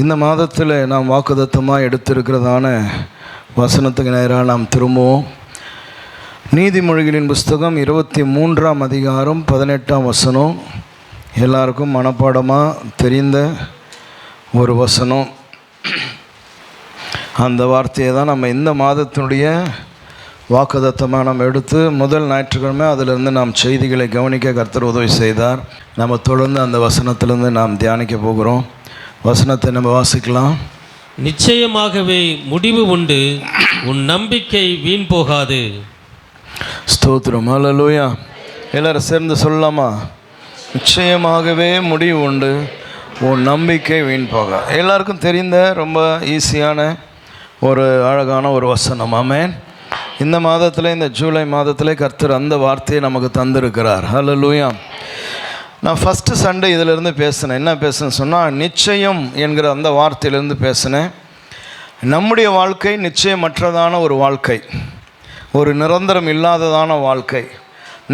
இந்த மாதத்தில் நாம் வாக்குத்தத்தமாக எடுத்திருக்கிறதான வசனத்துக்கு நேராக நாம் திரும்புவோம். நீதிமொழிகளின் புஸ்தகம் 23ஆம் அதிகாரம் 18ஆம் வசனம். எல்லாருக்கும் மனப்பாடமாக தெரிந்த ஒரு வசனம். அந்த வார்த்தையை தான் நம்ம இந்த மாதத்தினுடைய வாக்குத்தத்தமாக நம்ம எடுத்து முதல் ஞாயிற்றுக்கிழமை அதிலிருந்து நாம் செய்திகளை கவனிக்க கர்த்தர் உதவி செய்தார். நம்ம தொடர்ந்து அந்த வசனத்திலிருந்து நாம் தியானிக்க போகிறோம். வசனத்தை நம்ம வாசிக்கலாம். நிச்சயமாகவே முடிவு உண்டு, உன் நம்பிக்கை வீண் போகாது. ஸ்தோத்திரம், ஹல்லேலூயா. எல்லாரும் சேர்ந்து சொல்லலாமா? நிச்சயமாகவே முடிவு உண்டு, உன் நம்பிக்கை வீண் போக. எல்லாருக்கும் தெரிந்த ரொம்ப ஈஸியான ஒரு அழகான ஒரு வசனம். ஆமென். இந்த மாதத்தில், இந்த ஜூலை மாதத்தில் கர்த்தர் அந்த வார்த்தையை நமக்கு தந்திருக்கிறார். ஹல்லேலூயா. நான் ஃபஸ்ட்டு சண்டே இதிலேருந்து பேசினேன். என்ன பேசுனேன்னு சொன்னால், நிச்சயம் என்கிற அந்த வார்த்தையிலேருந்து பேசினேன். நம்முடைய வாழ்க்கை நிச்சயமற்றதான ஒரு வாழ்க்கை, ஒரு நிரந்தரம் இல்லாததான வாழ்க்கை,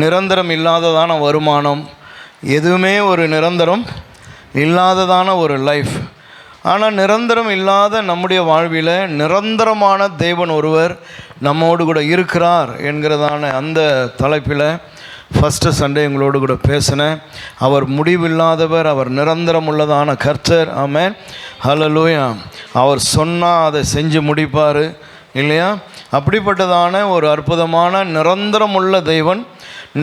நிரந்தரம் இல்லாததான வருமானம், எதுவுமே ஒரு நிரந்தரம் இல்லாததான ஒரு லைஃப். ஆனால் நிரந்தரம் இல்லாத நம்முடைய வாழ்வில் நிரந்தரமான தேவன் ஒருவர் நம்மோடு கூட இருக்கிறார் என்கிறதான அந்த தலைப்பில் ஃபஸ்ட்டு சண்டே எங்களோடு கூட பேசினேன். அவர் முடிவில்லாதவர், அவர் நிரந்தரம் உள்ளதான கர்த்தர். ஆமென், ஹல்லேலூயா. அவர் சொன்னால் அதை செஞ்சு முடிப்பார் இல்லையா? அப்படிப்பட்டதான ஒரு அற்புதமான நிரந்தரம் உள்ள தெய்வன்,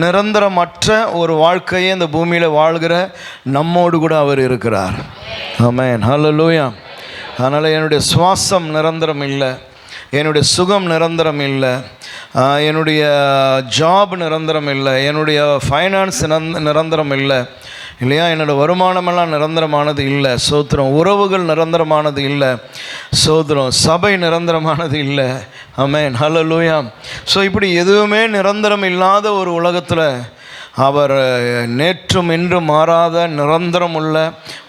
நிரந்தரமற்ற ஒரு வாழ்க்கையை இந்த பூமியில் வாழ்கிற நம்மோடு கூட அவர் இருக்கிறார். ஆமென், ஹல்லேலூயா. அதனால் என்னுடைய சுவாசம் நிரந்தரம் இல்லை, என்னுடைய சுகம் நிரந்தரம் இல்லை, என்னுடைய ஜாப் நிரந்தரம் இல்லை, என்னுடைய ஃபைனான்ஸ் நிரந்தரம் இல்லை இல்லையா? என்னோடய வருமானமெல்லாம் நிரந்தரமானது இல்லை. சோத்திரம். உறவுகள் நிரந்தரமானது இல்லை. சோத்திரம். சபை நிரந்தரமானது இல்லை. ஆமென், ஹல்லேலூயா. ஸோ இப்படி எதுவுமே நிரந்தரம் இல்லாத ஒரு உலகத்தில் அவர் நேற்றும் இன்றும் மாறாத நிரந்தரம் உள்ள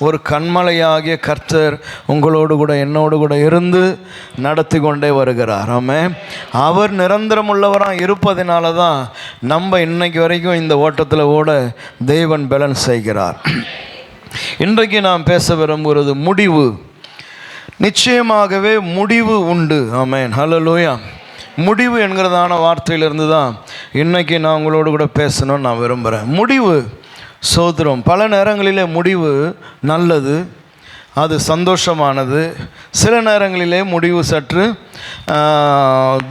ஒரு கண்மலையாகிய கர்த்தர் உங்களோடு கூட என்னோடு கூட இருந்து நடத்தி கொண்டே வருகிறார். ஆமென். அவர் நிரந்தரம் உள்ளவராக இருப்பதனால தான் நம்ம இன்னைக்கு வரைக்கும் இந்த ஓட்டத்தில் ஓட தேவன் பலன் செய்கிறார். இன்றைக்கு நாம் பேச விரும்புகிறது முடிவு. நிச்சயமாகவே முடிவு உண்டு. ஆமென், ஹல்லேலூயா. முடிவு என்கிறதான வார்த்தையிலிருந்து தான் இன்றைக்கி நான் உங்களோடு கூட பேசணும்னு நான் விரும்புகிறேன். முடிவு, சோத்திரம். பல நேரங்களிலே முடிவு நல்லது, அது சந்தோஷமானது. சில நேரங்களிலே முடிவு சற்று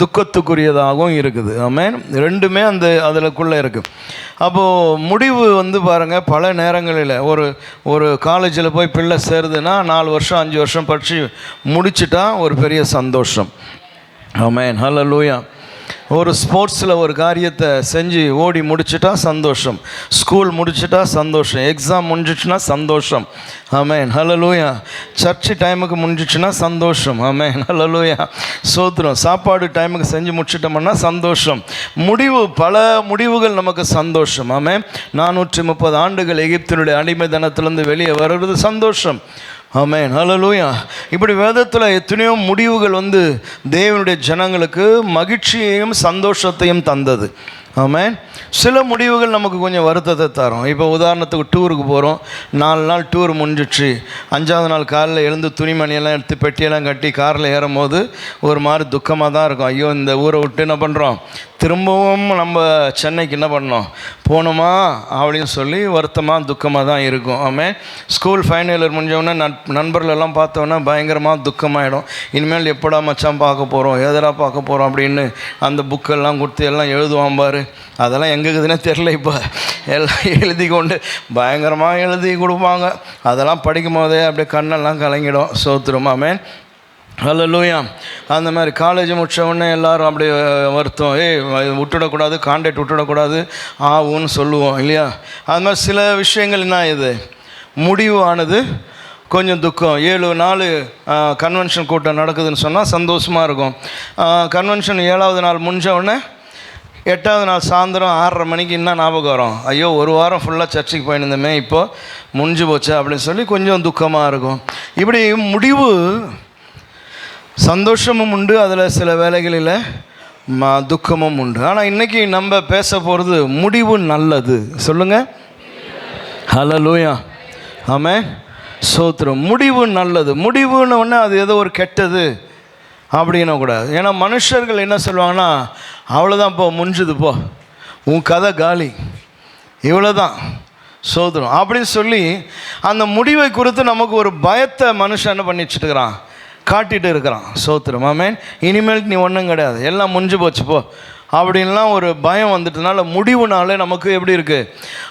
துக்கத்துக்குரியதாகவும் இருக்குது. ஆமென். ரெண்டுமே அதிலக்குள்ளே இருக்குது. அப்போது முடிவு பாருங்கள், பல நேரங்களில் ஒரு காலேஜில் போய் பிள்ளை சேருதுன்னா 4 வருஷம் 5 வருஷம் படித்து முடிச்சுட்டா ஒரு பெரிய சந்தோஷம். ஆமென், ஹல்லேலூயா. ஒரு ஸ்போர்ட்ஸில் ஒரு காரியத்தை செஞ்சு ஓடி முடிச்சுட்டா சந்தோஷம், ஸ்கூல் முடிச்சுட்டா சந்தோஷம், எக்ஸாம் முடிஞ்சிச்சுன்னா சந்தோஷம். ஆமென், ஹல்லேலூயா. சர்ச்சு டைமுக்கு முடிஞ்சிச்சுன்னா சந்தோஷம். ஆமென், ஹல்லேலூயா. சோத்திரம். சாப்பாடு டைமுக்கு செஞ்சு முடிச்சிட்டோம்னா சந்தோஷம். பல முடிவுகள் நமக்கு சந்தோஷம். ஆமென். 430 ஆண்டுகள் எகிப்தினுடைய அடிமைத்தனத்திலிருந்து வெளியே வர்றது சந்தோஷம். ஆமென், ஹல்லேலூயா. இப்படி வேதத்தில் எத்தனையோ முடிவுகள் தேவனுடைய ஜனங்களுக்கு மகிழ்ச்சியையும் சந்தோஷத்தையும் தந்தது. ஆமென். சில முடிவுகள் நமக்கு கொஞ்சம் வருத்தத்தை தரும். இப்போ உதாரணத்துக்கு டூருக்கு போகிறோம், 4 நாள் டூர் முடிஞ்சிச்சு. 5ஆவது நாள் காலையில் எழுந்து துணிமணியெல்லாம் எடுத்து பெட்டியெல்லாம் கட்டி காரில் ஏறும்போது ஒரு மாதிரி துக்கமாக தான் இருக்கும். ஐயோ, இந்த ஊரை விட்டு என்ன பண்ணுறோம், திரும்பவும் நம்ம சென்னைக்கு என்ன பண்ணோம், போகணுமா அப்படின்னு சொல்லி வருத்தமாக துக்கமாக தான் இருக்கும். ஆமென். ஸ்கூல் ஃபைனல் இயர் முடிஞ்சவொடனே நண்பர்களெல்லாம் பார்த்தோன்னா பயங்கரமாக துக்கமாகிடும். இனிமேல் எப்படா மச்சான் பார்க்க போகிறோம், எதரா பார்க்க போகிறோம் அப்படின்னு அந்த புக்கெல்லாம் கொடுத்து எல்லாம் எழுதுவான் பாரு. அதெல்லாம் எங்கே இருக்குதுன்னே தெரில. இப்போ எல்லாம் எழுதி கொண்டு பயங்கரமாக எழுதி கொடுப்பாங்க. அதெல்லாம் படிக்கும் போதே அப்படியே கண்ணெல்லாம் கலங்கிடும். சோத்திரம். ஆமென், ஹல்லேலூயா. அந்த மாதிரி காலேஜ் முடித்த உடனே எல்லோரும் அப்படியே வருத்தம், விட்டுடக்கூடாது, கான்டாக்ட் விட்டுடக்கூடாது, ஆகும்னு சொல்லுவோம் இல்லையா? அது மாதிரி சில விஷயங்கள் என்ன, இது முடிவு ஆனது கொஞ்சம் துக்கம். 7 நாள் கன்வென்ஷன் கூட்டம் நடக்குதுன்னு சொன்னால் சந்தோஷமாக இருக்கும். கன்வென்ஷன் 7ஆவது நாள் முடிஞ்ச உடனே 8ஆவது நாள் சாயந்தரம் 6:30 மணிக்கு என்ன ஞாபகம் வரும், ஐயோ ஒரு வாரம் ஃபுல்லாக சர்ச்சுக்கு போயிருந்தோமே, இப்போது முடிஞ்சு போச்சு அப்படின்னு சொல்லி கொஞ்சம் துக்கமாக இருக்கும். இப்படி முடிவு சந்தோஷமும் உண்டு, அதில் சில வேளைகளில் துக்கமும் உண்டு. ஆனால் இன்றைக்கி நம்ம பேச போகிறது முடிவு நல்லது. சொல்லுங்கள், ஹல்லேலூயா. ஆமென். ஸ்தோத்திரம். முடிவு நல்லது. முடிவுன்னு ஒன்று அது ஏதோ ஒரு கெட்டது அப்படின்னா கூடாது. ஏன்னா மனுஷர்கள் என்ன சொல்லுவாங்கன்னா, அவ்வளோதான் போ, முடிஞ்சுது போ, உன் கதை காலி, இவ்வளோதான் ஸ்தோத்திரம் அப்படின்னு சொல்லி அந்த முடிவை குறித்து நமக்கு ஒரு பயத்தை மனுஷன் என்ன பண்ணி வச்சுட்டுக்கிறான், காட்டிகிட்டு இருக்கிறான். ஸ்தோத்திரம். ஆமென். இனிமேல் நீ ஒன்றும் கிடையாது, எல்லாம் முடிஞ்சு போச்சு போ அப்படின்லாம் ஒரு பயம் வந்துட்டனால முடிவுனாலே நமக்கு எப்படி இருக்குது,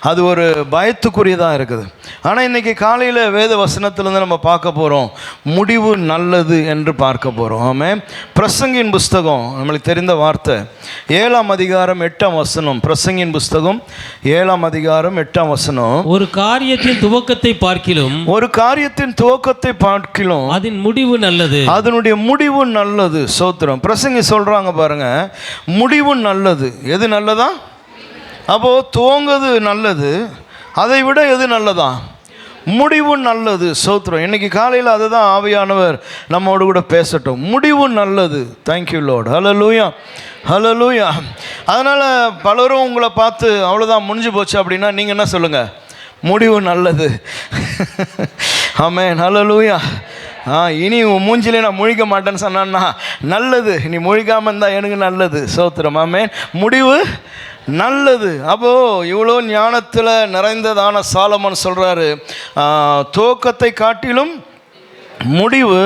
அது ஒரு பயத்துக்குரியதாக இருக்குது. ஆனால் இன்றைக்கி காலையில் வேத வசனத்திலேருந்து நம்ம பார்க்க போகிறோம், முடிவு நல்லது என்று பார்க்க போகிறோம். ஆமென். பிரசங்கின் புஸ்தகம், நம்மளுக்கு தெரிந்த வார்த்தை, 7ஆம் அதிகாரம் 8ஆம் வசனம். பிரசங்கின் புஸ்தகம் 7ஆம் அதிகாரம் 8ஆம் வசனம். ஒரு காரியத்தின் துவக்கத்தை பார்க்கிலும், ஒரு காரியத்தின் துவக்கத்தை பார்க்கிலும் அதன் முடிவு நல்லது, அதனுடைய முடிவு நல்லது. ஸ்தோத்திரம். பிரசங்கி சொல்கிறாங்க பாருங்க, முடிவு நல்லது. எது நல்லதா? அப்போ துவங்குது நல்லது, அதை விட எது நல்லதா? முடிவு நல்லது. ஸ்தோத்திரம். இன்னைக்கு காலையில் அதுதான் ஆவியானவர் நம்மோடு கூட பேசட்டும். முடிவு நல்லது. Thank you lord. Hallelujah, hallelujah. அதனால் பலரும் உங்களை பார்த்து அவ்வளோதான் முடிஞ்சு போச்சு அப்படின்னா நீங்கள் என்ன சொல்லுங்கள்? முடிவு நல்லது. ஆமென். ஹல்லேலூயா. இனி உன் மூஞ்சிலே நான் முழிக்க மாட்டேன்னு சொன்னான்னா நல்லது, நீ முழிக்காமல் இருந்தால் எனக்கு நல்லது. ஸ்தோத்திரம். ஆமென். முடிவு நல்லது. அப்போது இவ்வளோ ஞானத்தில் நிறைந்ததான சாலமோன் சொல்கிறாரு, துவக்கத்தை காட்டிலும் முடிவு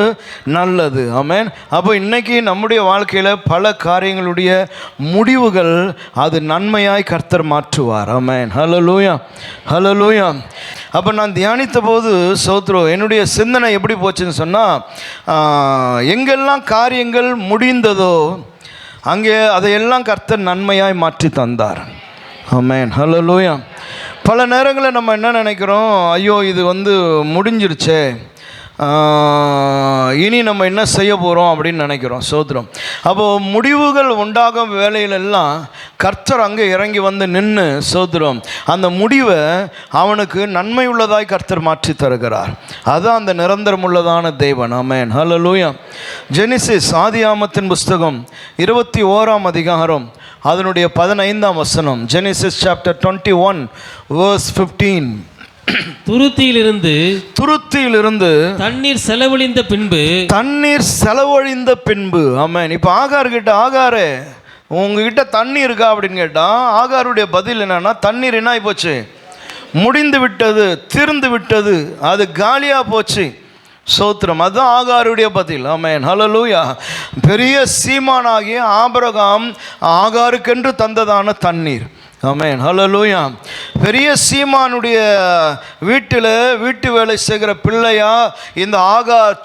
நல்லது. ஆமென். அப்போ இன்றைக்கி நம்முடைய வாழ்க்கையில் பல காரியங்களுடைய முடிவுகள் அது நன்மையாய் கர்த்தர் மாற்றுவார். ஆமென். ஹல்லேலூயா, ஹல்லேலூயா. அப்போ நான் தியானித்த போது ஸ்தோத்திரம், என்னுடைய சிந்தனை எப்படி போச்சுன்னு சொன்னால், எங்கெல்லாம் காரியங்கள் முடிந்ததோ அங்கே அதையெல்லாம் கர்த்தர் நன்மையாய் மாற்றி தந்தார். ஆமென். ஹல்லேலூயா. பல நேரங்களில் நம்ம என்ன நினைக்கிறோம், ஐயோ இது முடிஞ்சிருச்சே, இனி நம்ம என்ன செய்ய போகிறோம் அப்படின்னு நினைக்கிறோம். ஸ்தோத்திரம். அப்போது முடிவுகள் உண்டாகும் வேலையிலெல்லாம் கர்த்தர் அங்கே இறங்கி நின்று ஸ்தோத்திரம் அந்த முடிவை அவனுக்கு நன்மை உள்ளதாய் கர்த்தர் மாற்றி தருகிறார். அதுதான் அந்த நிரந்தரம் உள்ளதான தேவன். ஆமென். ஹல்லேலூயா. ஜெனிசிஸ், ஆதியாமத்தின் புஸ்தகம் 21ஆம் அதிகாரம் அதனுடைய 15ஆம் வசனம். Genesis chapter 21 verse 15. துருத்தியிலிருந்து தண்ணீர் செலவழிந்த பின்பு. ஆமென். இப்போ ஆகார் கிட்ட, ஆகாரே உங்ககிட்ட தண்ணி இருக்கா அப்படின்னு கேட்டால் ஆகாருடைய பதில் என்னன்னா, தண்ணீர் என்ன ஆகி போச்சு, முடிந்து விட்டது, தீர்ந்து விட்டது, அது காலியாக போச்சு. ஸ்தோத்திரம். அதுதான் ஆகாருடைய பதில். ஆமென். ஹல்லேலூயா. பெரிய சீமானாகிய ஆபிரகாம் ஆகாருக்கென்று தந்ததான தண்ணீர். ஆமென். ஹல்லேலூயா. பெரிய சீமானுடைய வீட்டு வேலை செய்கிற பிள்ளையா இந்த ஆகார்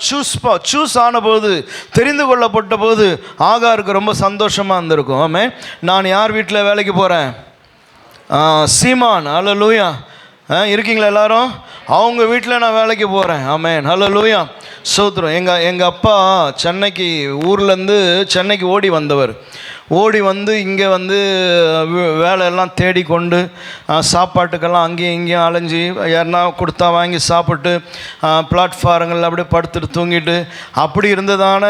சூஸ் ஆனபோது, தெரிந்து கொள்ளப்பட்ட போது ஆகாருக்கு ரொம்ப சந்தோஷமாக இருந்திருக்கும். ஆமென். நான் யார் வீட்டில் வேலைக்கு போகிறேன்? சீமான். ஹல்லேலூயா. இருக்கீங்களா எல்லாரும்? அவங்க வீட்டில் நான் வேலைக்கு போகிறேன். ஆமென். ஹல்லேலூயா. ஸ்தோத்திரம். எங்கள் அப்பா ஊர்லேருந்து சென்னைக்கு ஓடி வந்தவர். ஓடி இங்கே வேலையெல்லாம் தேடிக்கொண்டு சாப்பாட்டுக்கெல்லாம் அங்கேயும் இங்கேயும் அலைஞ்சி யாருன்னா கொடுத்தா வாங்கி சாப்பிட்டு பிளாட்ஃபாரங்களில் அப்படியே படுத்துட்டு தூங்கிட்டு அப்படி இருந்ததான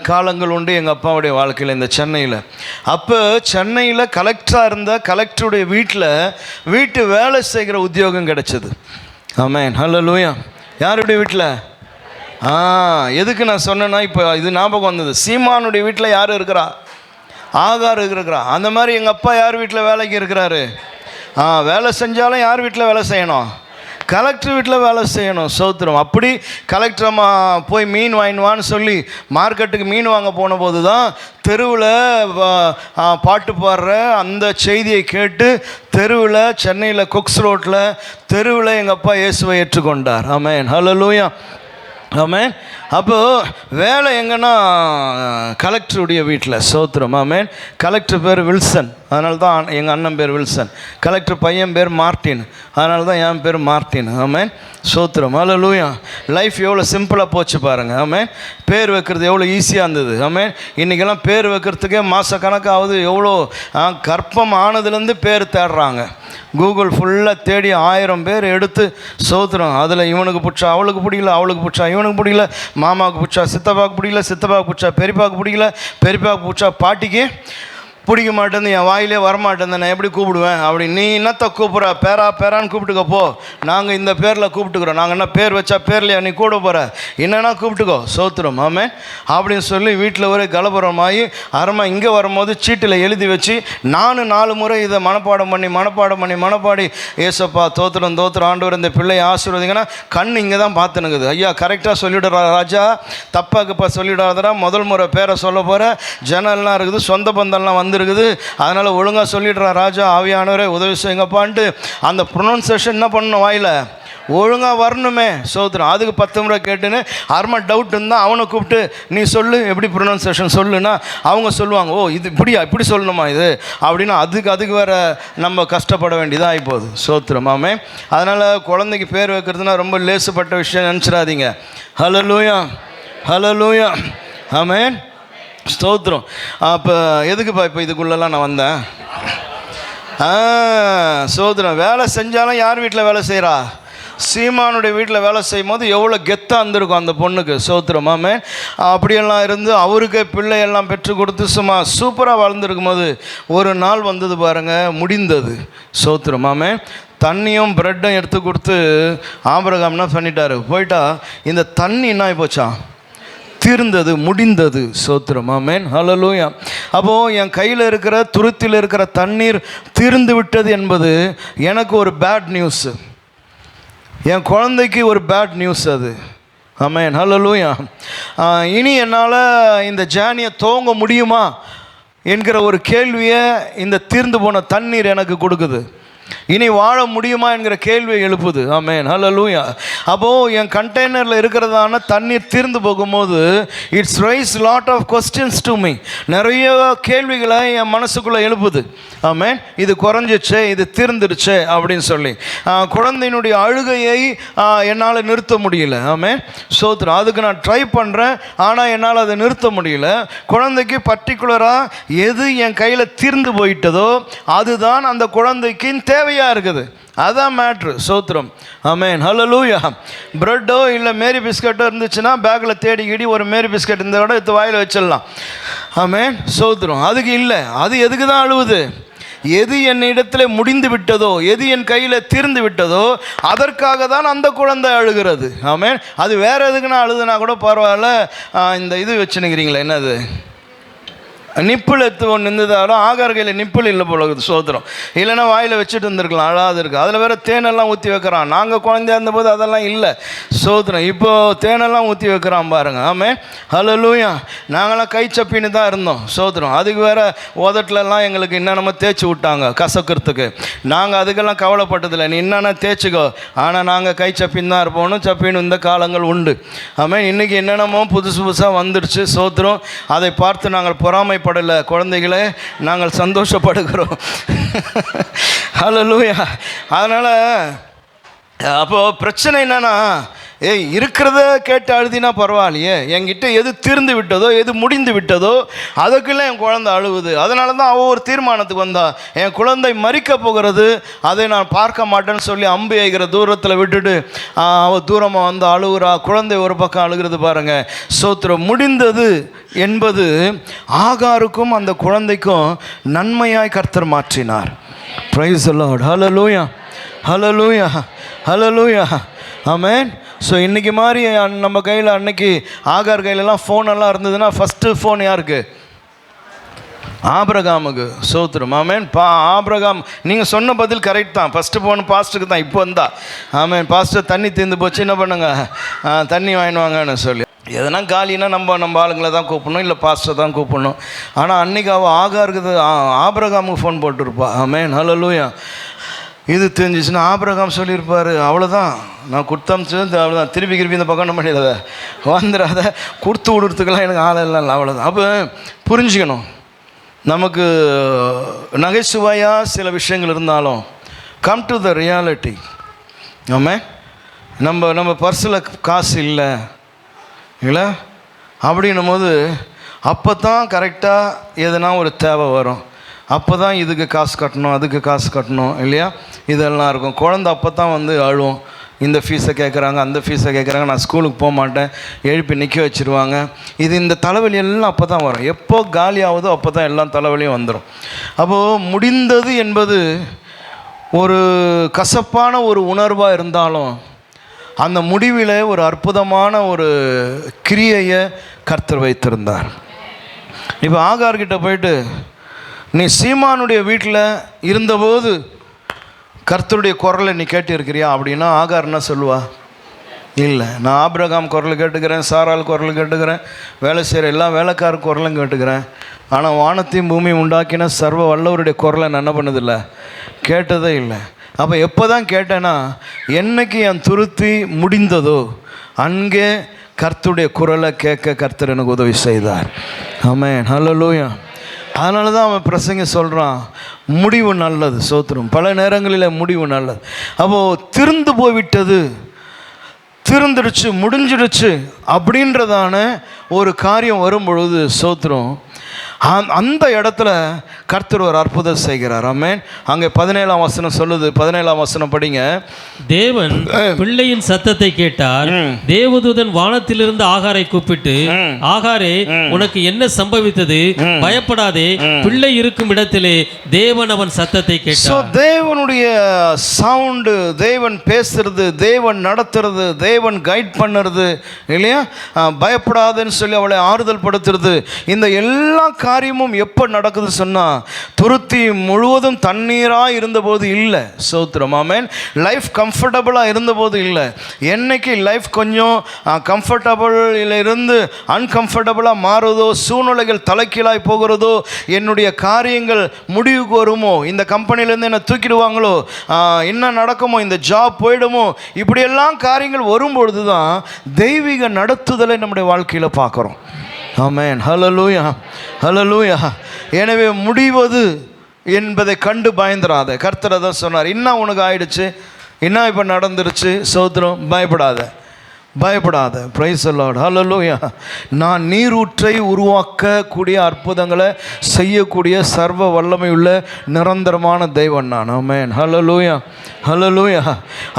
காலங்கள் உண்டு எங்கள் அப்பாவுடைய வாழ்க்கையில் இந்த சென்னையில். அப்போ சென்னையில் கலெக்டராக இருந்த கலெக்டருடைய வீட்டு வேலை செய்கிற உத்தியோகம் கிடைச்சது. ஆமென். ஹல்லேலூயா. யாருடைய வீட்டில்? எதுக்கு நான் சொன்னேன்னா, இப்போ இது ஞாபகம் வந்தது. சீமானுடைய வீட்டில் யார் இருக்கிறா? ஆகார் இருக்கிறா. அந்த மாதிரி எங்கள் அப்பா யார் வீட்டில் வேலைக்கு இருக்கிறாரு? வேலை செஞ்சாலும் யார் வீட்டில் வேலை செய்யணும்? கலெக்டர் வீட்டில் வேலை செய்யணும். ஸ்தோத்திரம். அப்படி கலெக்டர் போய் மீன் வாங்கினுவான்னு சொல்லி மார்க்கெட்டுக்கு மீன் வாங்க போன போது தான் தெருவில் பாட்டு பாடுற அந்த செய்தியை கேட்டு தெருவில், சென்னையில் குக்ஸ் ரோட்டில் தெருவில் எங்கள் அப்பா இயேசுவை ஏற்றுக்கொண்டார். ஆமென். ஹல்லேலூயா. ஆமென். அப்போது வேலை எங்கன்னா கலெக்டருடைய வீட்டில். ஸ்தோத்திரம். ஆமென். கலெக்டர் பேர் வில்சன், அதனால தான் எங்கள் அண்ணன் பேர் வில்சன். கலெக்டர் பையன் பேர் மார்ட்டின், அதனால தான் என் பேர் மார்ட்டின். ஆமென். ஸ்தோத்திரம். ஹல்லேலூயா. லைஃப் எவ்வளோ சிம்பிளாக போச்சு பாருங்கள். ஆமென். பேர் வைக்கிறது எவ்வளோ ஈஸியாக இருந்தது. ஆமென். இன்றைக்கெல்லாம் பேர் வைக்கிறதுக்கே மாதக்கணக்காவது. எவ்வளோ கர்ப்பம் ஆனதுலேருந்து பேர் தேடுறாங்க. கூகுள் ஃபுல்லாக தேடி 1000 பேர் எடுத்து ஸ்தோத்திரம். அதில் இவனுக்கு பிடிச்சா அவளுக்கு பிடிக்கல, அவளுக்கு பிடிச்சா இவனுக்கு பிடிக்கல, மாமாவுக்கு பிடிச்சா சித்தப்பாவுக்கு பிடிக்கல, சித்தப்பாவுக்கு பிடிச்சா பெரியப்பாவுக்கு பிடிக்கல, பெரியப்பாவுக்கு பிடிச்சா பாட்டிக்கு பிடிக்க மாட்டேன்னு என் வாயிலே வரமாட்டேன் நான் எப்படி கூப்பிடுவேன் அப்படி. நீ என்னத்தை கூப்பிட்ற, பேரான்னு கூப்பிட்டுக்கப்போ, நாங்கள் இந்த பேரில் கூப்பிட்டுக்கிறோம். நாங்கள் என்ன பேர் வச்சா பேர்லையா நீ கூட போகிற, என்னென்னா கூப்பிட்டுக்கோ, சோத்திரம் ஆமென் அப்படின்னு சொல்லி வீட்டில் ஒரே கலபுரமாகி அறமா இங்கே வரும்போது சீட்டில் எழுதி வச்சு நான் 4 முறை இதை மனப்பாடி ஏசப்பா தோத்திரம் ஆண்டவர் இந்த பிள்ளையை ஆசீர்வதிங்கன்னா கண் இங்கே தான் பார்த்துனுக்குது. ஐயா கரெக்டாக சொல்லிவிடுறா ராஜா, தப்பாக்குப்பா சொல்லிவிடாதடா, முதல் முறை பேரை சொல்ல போகிற, ஜனல்லாம் இருக்குது, சொந்த பந்தம்லாம் வந்துருக்குது, அதனால் ஒழுங்காக சொல்லிடுறா ராஜா, ஆவியானவரே உதவி செய்யுங்கப்பான்ட்டு அந்த ப்ரொனவுன்சேஷன் என்ன பண்ணணும், வாயில் ஒழுங்காக வரணுமே, சோத்திரம். அதுக்கு 10 முறை கேட்டுன்னு அருமை டவுட் இருந்தால் அவனை கூப்பிட்டு நீ சொல்லு, எப்படி ப்ரொனவுன்சேஷன் சொல்லுன்னா அவங்க சொல்லுவாங்க, ஓ இது இப்படி சொல்லணுமா இது அப்படின்னு. அதுக்கு வேறு நம்ம கஷ்டப்பட வேண்டியதாக ஆகிப்போகுது, சோத்திரமாமே. அதனால் குழந்தைக்கு பேர் வைக்கிறதுனா ரொம்ப லேசுப்பட்ட விஷயம் நினச்சிடாதீங்க. ஹல்லேலூயா ஆமென் ஸ்தோத்திரம். அப்போ எதுக்குப்பா இப்போ இதுக்குள்ளெல்லாம் நான் வந்தேன்? சோத்திரம். வேலை செஞ்சாலும் யார் வீட்டில் வேலை செய்கிறா? சீமானுடைய வீட்டில் வேலை செய்யும் போது எவ்வளோ கெத்தாக இருந்திருக்கும் அந்த பொண்ணுக்கு, சோத்திரமாமே. அப்படியெல்லாம் இருந்து அவருக்கு பிள்ளையெல்லாம் பெற்றுக் கொடுத்து சும்மா சூப்பராக வாழ்ந்துருக்கும் போது ஒரு நாள் வந்தது பாருங்கள், முடிந்தது, சோத்திரமாமே. தண்ணியும் ப்ரெட்டும் எடுத்து கொடுத்து ஆபிரகாம் என்ன பண்ணிட்டாரு, போயிட்டா இந்த தண்ணி என்ன ஆகிப்போச்சா, தீர்ந்தது, முடிந்தது, சோத்திரம் ஆமென் ஹல்லேலூயா. அப்போது என் கையில் இருக்கிற துருத்தில் இருக்கிற தண்ணீர் தீர்ந்து விட்டது என்பது எனக்கு ஒரு பேட் நியூஸ், என் குழந்தைக்கு ஒரு பேட் நியூஸ் அது. ஆமென் ஹல்லேலூயா. இனி என்னால் இந்த ஜேர்னியை துவங்க முடியுமா என்கிற ஒரு கேள்வியை இந்த தீர்ந்து போன தண்ணீர் எனக்கு கொடுக்குது. இனி வாழ முடியுமா என்கிற கேள்வியை எழுப்புது. ஆமென் ஹல்லேலூயா. அப்போது என் கண்டெய்னரில் இருக்கிறதான தண்ணீர் தீர்ந்து போகும்போது it's raise lot of questions to me, நிறைய கேள்விகளை என் மனசுக்குள்ளே எழுப்புது. ஆமென். இது குறைஞ்சிச்சே, இது தீர்ந்துருச்சே அப்படின்னு சொல்லி குழந்தையினுடைய அழுகையை என்னால் நிறுத்த முடியல. ஆமென் சோத்திரம். அதுக்கு நான் ட்ரை பண்ணுறேன், ஆனால் என்னால் அதை நிறுத்த முடியல. குழந்தைக்கு பர்டிகுலராக எது என் கையில் தீர்ந்து போயிட்டதோ அதுதான் அந்த குழந்தைக்கு தேவையாக இருக்குது, அதான் மேட்ரு, சோத்திரம். ஆமென் ஹல்லேலூயா. ப்ரெட்டோ இல்லை மேரி பிஸ்கட்டோ இருந்துச்சுன்னா பேக்கில் தேடிக்கிடி ஒரு மேரி பிஸ்கட் இந்த விட எடுத்து வாயில் வச்சிடலாம். ஆமென் சோத்திரம். அதுக்கு இல்லை, அது எதுக்கு தான் அழுவுது, எது என் இடத்துல முடிந்து விட்டதோ, எது என் கையில் தீர்ந்து விட்டதோ அதற்காக தான் அந்த குழந்தை அழுகிறது. ஆமென். அது வேறு எதுக்குன்னா அழுதுனா கூட பரவாயில்ல, இந்த இது வச்சுனுக்கிறீங்களே என்னது நிப்பிள் எடுத்து ஒன்று இருந்ததாலும் ஆகார் கையில் நிப்பிள் இல்லை போல சோத்திரம், இல்லைன்னா வாயில் வச்சுட்டு இருந்திருக்கலாம், அழாது இருக்குது. அதில் வேறு தேனெல்லாம் ஊற்றி வைக்கிறான். நாங்கள் குழந்தையா இருந்தபோது அதெல்லாம் இல்லை, சோத்திரம். இப்போது தேனெல்லாம் ஊற்றி வைக்கிறான் பாருங்க. ஆமென் ஹல்லேலூயா. நாங்களாம் கை சப்பின்னு தான் இருந்தோம், சோத்திரம். அதுக்கு வேறு உதட்டிலெல்லாம் எங்களுக்கு என்னென்னமோ தேய்ச்சி விட்டாங்க கசக்கிறதுக்கு. நாங்கள் அதுக்கெல்லாம் கவலைப்பட்டதில்லை, நீ என்னென்ன தேய்ச்சிக்கோ, ஆனால் நாங்கள் கை சப்பின்னு தான் இருப்போம்னு சப்பின்னு இந்த காலங்கள் உண்டு. ஆமென். இன்றைக்கி என்னென்னமோ புதுசாக வந்துடுச்சு, சோத்திரம். அதை பார்த்து நாங்கள் பொறாமை படலை குழந்தைகளே, நாங்கள் சந்தோஷப்படுகிறோம். ஹல்லேலூயா. அதனால் அப்போது பிரச்சனை என்னன்னா, இருக்கிறத கேட்டு அழுதினா பரவாயில்லையே, என்கிட்ட எது தீர்ந்து விட்டதோ எது முடிந்து விட்டதோ அதுக்கெல்லாம் என் குழந்தை அழுவுது. அதனால தான் அவள் ஒரு தீர்மானத்துக்கு வந்தா, என் குழந்தை மறிக்க போகிறது, அதை நான் பார்க்க மாட்டேன்னு சொல்லி அம்பு எய்கிற தூரத்தில் விட்டுட்டு அவள் தூரமாக வந்து அழுகுறா. குழந்தை ஒரு பக்கம் அழுகிறது பாருங்க, சோத்திரம். முடிந்தது என்பது ஆகாருக்கும் அந்த குழந்தைக்கும் நன்மையாய் கர்த்தர் மாற்றினார். Price the Lord. Hallelujah hallelujah hallelujah amen. So இன்றைக்கி மாதிரி நம்ம கையில் அன்னைக்கு ஆகார் கையிலலாம் ஃபோனெல்லாம் இருந்ததுன்னா ஃபஸ்ட்டு ஃபோன் யாருக்கு? ஆபிரகாமுக்கு, சோத்திரம். ஆமென். ஆபிரகாம் நீங்கள் சொன்ன பதில் கரெக்ட் தான், ஃபஸ்ட்டு ஃபோன் பாஸ்ட்டுக்கு தான். இப்போ வந்தா ஆமென், பாஸ்டர் தண்ணி தீர்ந்து போச்சு, என்ன பண்ணுங்க, தண்ணி வாங்கினுவாங்கன்னு சொல்லி. எதனா காலினா நம்ம ஆளுங்களை தான் கூப்பிடணும், இல்லை பாஸ்டர் தான் கூப்பிடணும். ஆனால் அன்றைக்கி அவள் ஆகாருக்கு ஆபிரகாமுக்கு ஃபோன் போட்டிருப்பா. ஆமென் ஹல்லேலூயா. இது தெரிஞ்சிச்சுன்னா ஆபிரகாம் சொல்லியிருப்பார், அவ்வளோதான் நான் கொடுத்தமிச்சு அவ்வளோதான், திருப்பி இந்த பக்கம் நம்ம பண்ணிடாத வந்துடாத, கொடுத்து விடுறதுக்கெல்லாம் எனக்கு ஆளெல்லாம் இல்லை, அவ்வளோதான். அப்போ புரிஞ்சுக்கணும், நமக்கு நகைச்சுவையாக சில விஷயங்கள் இருந்தாலும் கம் டு த ரியாலிட்டி. ஆமாம். நம்ம பர்ஸில் காசு இல்லை அப்படின்னும் போது அப்போ தான் கரெக்டாக எதுனா ஒரு தேவை வரும், அப்போ தான் இதுக்கு காசு கட்டணும் அதுக்கு காசு கட்டணும் இல்லையா, இதெல்லாம் இருக்கும். குழந்தை அப்போ தான் வந்து அழுவும், இந்த ஃபீஸை கேட்குறாங்க, அந்த ஃபீஸை கேட்குறாங்க, நான் ஸ்கூலுக்கு போக மாட்டேன், எழுப்பி நிற்க வச்சுருவாங்க. இந்த தலைவலி எல்லாம் அப்போ தான் வரும். எப்போ காலி ஆகுதோ அப்போ தான் எல்லாம் தலைவலியும் வந்துடும். அப்போது முடிந்தது என்பது ஒரு கசப்பான ஒரு உணர்வாக இருந்தாலும் அந்த முடிவில் ஒரு அற்புதமான ஒரு கிரியையை கர்த்தர் வைத்திருந்தார். இப்போ ஆகார்கிட்ட போயிட்டு, நீ சீமானுடைய வீட்டில் இருந்தபோது கர்த்தருடைய குரலை நீ கேட்டிருக்கிறியா அப்படின்னா ஆகார் என்ன சொல்லுவா? இல்லை, நான் ஆபிரகாம் குரல் கேட்டுக்கிறேன், சாரால் குரல் கேட்டுக்கிறேன், வேலை செய்கிற எல்லா வேலைக்கார குரலும் கேட்டுக்கிறேன். ஆனால் வானத்தையும் பூமியும் உண்டாக்கின சர்வ வல்லவருடைய குரலை நான் என்ன பண்ணதில்லை, கேட்டதே இல்லை. அப்போ எப்போ தான் கேட்டேன்னா, என்னைக்கு என் துருத்தி முடிந்ததோ அங்கே கர்த்தருடைய குரலை கேட்க கர்த்தர் எனக்கு உதவி செய்தார். ஆமென், ஹல்லேலூயா. அதனால தான் அவன் பிரசங்க சொல்கிறான், முடிவு நல்லது. சோத்திரம். பல நேரங்களில் முடிவு நல்லது. அப்போது திருந்து போய்விட்டது, திருந்துடுச்சு, முடிஞ்சிடுச்சு அப்படின்றதான ஒரு காரியம் வரும்பொழுது சோத்திரம், அந்த இடத்துல கர்த்தர் ஒரு அற்புதம் செய்கிறார். ஆமென். அங்கே 17ஆம் வசனம் சொல்லுது. 17ஆம் வசனம் படிங்க. தேவன் பிள்ளையின் சத்தத்தை கேட்டார். தேவதூதன் வானத்திலிருந்து ஆகாரை கூப்பிட்டு, ஆகாரே, உனக்கு என்ன சம்பவித்தது? பயப்படாதே, பிள்ளை இருக்கும் இடத்திலே தேவன் அவன் சத்தத்தை கேட்டார். தேவனுடைய சவுண்டு, தேவன் பேசுறது, தேவன் நடத்துறது, தேவன் கைட் பண்ணுறது இல்லையா? பயப்படாதுன்னு சொல்லி அவளை ஆறுதல் படுத்துறது. இந்த எல்லா காரியமும் எப்போ நடக்குது சொன்னால், துருத்தி முழுவதும் தண்ணீராக இருந்தபோது இல்லை. சோத்திரம். ஆமென். லைஃப் கம்ஃபர்டபுளாக இருந்தபோது இல்லை. என்னைக்கு லைஃப் கொஞ்சம் கம்ஃபர்டபுளில் இருந்து அன்கம்ஃபர்டபுளாக மாறுதோ, சூழ்நிலைகள் தலைக்கீழாய் போகிறதோ, என்னுடைய காரியங்கள் முடிவுக்கு வருமோ, இந்த கம்பெனிலேருந்து என்னை தூக்கிடுவாங்களோ, என்ன நடக்குமோ, இந்த ஜாப் போயிடுமோ, இப்படியெல்லாம் காரியங்கள் வரும்பொழுது தான் தெய்வீக நடத்துதலை நம்முடைய வாழ்க்கையில் பார்க்குறோம். ஆமென், ஹல்லேலூயா, ஹல்லேலூயா. எனவே முடிவது என்பதை கண்டு பயந்துராத. கர்த்தர் தான் சொன்னார், இன்னும் உனக்கு ஆயிடுச்சு, இன்னும் இப்போ நடந்துருச்சு, சோத்திரம், பயப்படாத, பயப்படாத. பிரைஸ் தி லார்ட், ஹல்லேலூயா. நான் நீரூற்றை உருவாக்கக்கூடிய அற்புதங்களை செய்யக்கூடிய சர்வ வல்லமையுள்ள நிரந்தரமான தெய்வன் நான். ஆமென், ஹல்லேலூயா, ஹல்லேலூயா.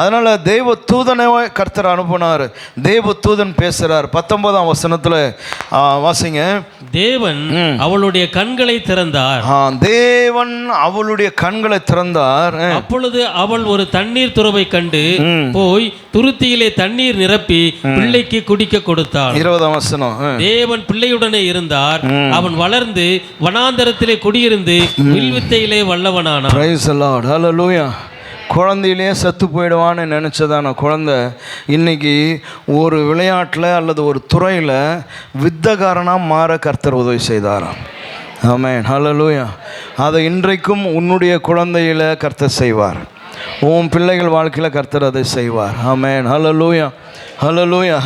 அதனால் தேவ தூதனை கர்த்தர் அனுப்பினார். தேவ தூதன் பேசுகிறார். 19ஆம் வசனத்தில் வாசிங்க. தேவன் அவளுடைய கண்களை திறந்தார். தேவன் அவளுடைய கண்களை திறந்தார். அப்பொழுது அவள் ஒரு தண்ணீர் துறவை கண்டு போய் துருத்தியிலே தண்ணீர் நிரப்பி பிள்ளைக்கு குடிக்க கொடுத்தாள். 20ஆம் வசனம். தேவன் பிள்ளையுடனே இருந்தார். அவன் வளர்ந்து வனாந்தரத்திலே குடியிருந்து வில்வித்தையிலே வல்லவனானான். பிரைஸ் தி லார்ட், ஹல்லேலூயா. குழந்தையிலே செத்து போயிடுவான்னு நினச்சதான குழந்தை இன்னைக்கு ஒரு விளையாட்டில் அல்லது ஒரு துறையில் வித்தகாரனாக மாற கர்த்தர் உதவி செய்தாராம். ஆமென், ஹல்லேலூயா. அதை இன்றைக்கும் உன்னுடைய குழந்தையில் கர்த்தர் செய்வார். உன் பிள்ளைகள் வாழ்க்கையில் கர்த்தர் அதை செய்வார். ஆமென், ஹல்லேலூயா, ஹல்லேலூயா.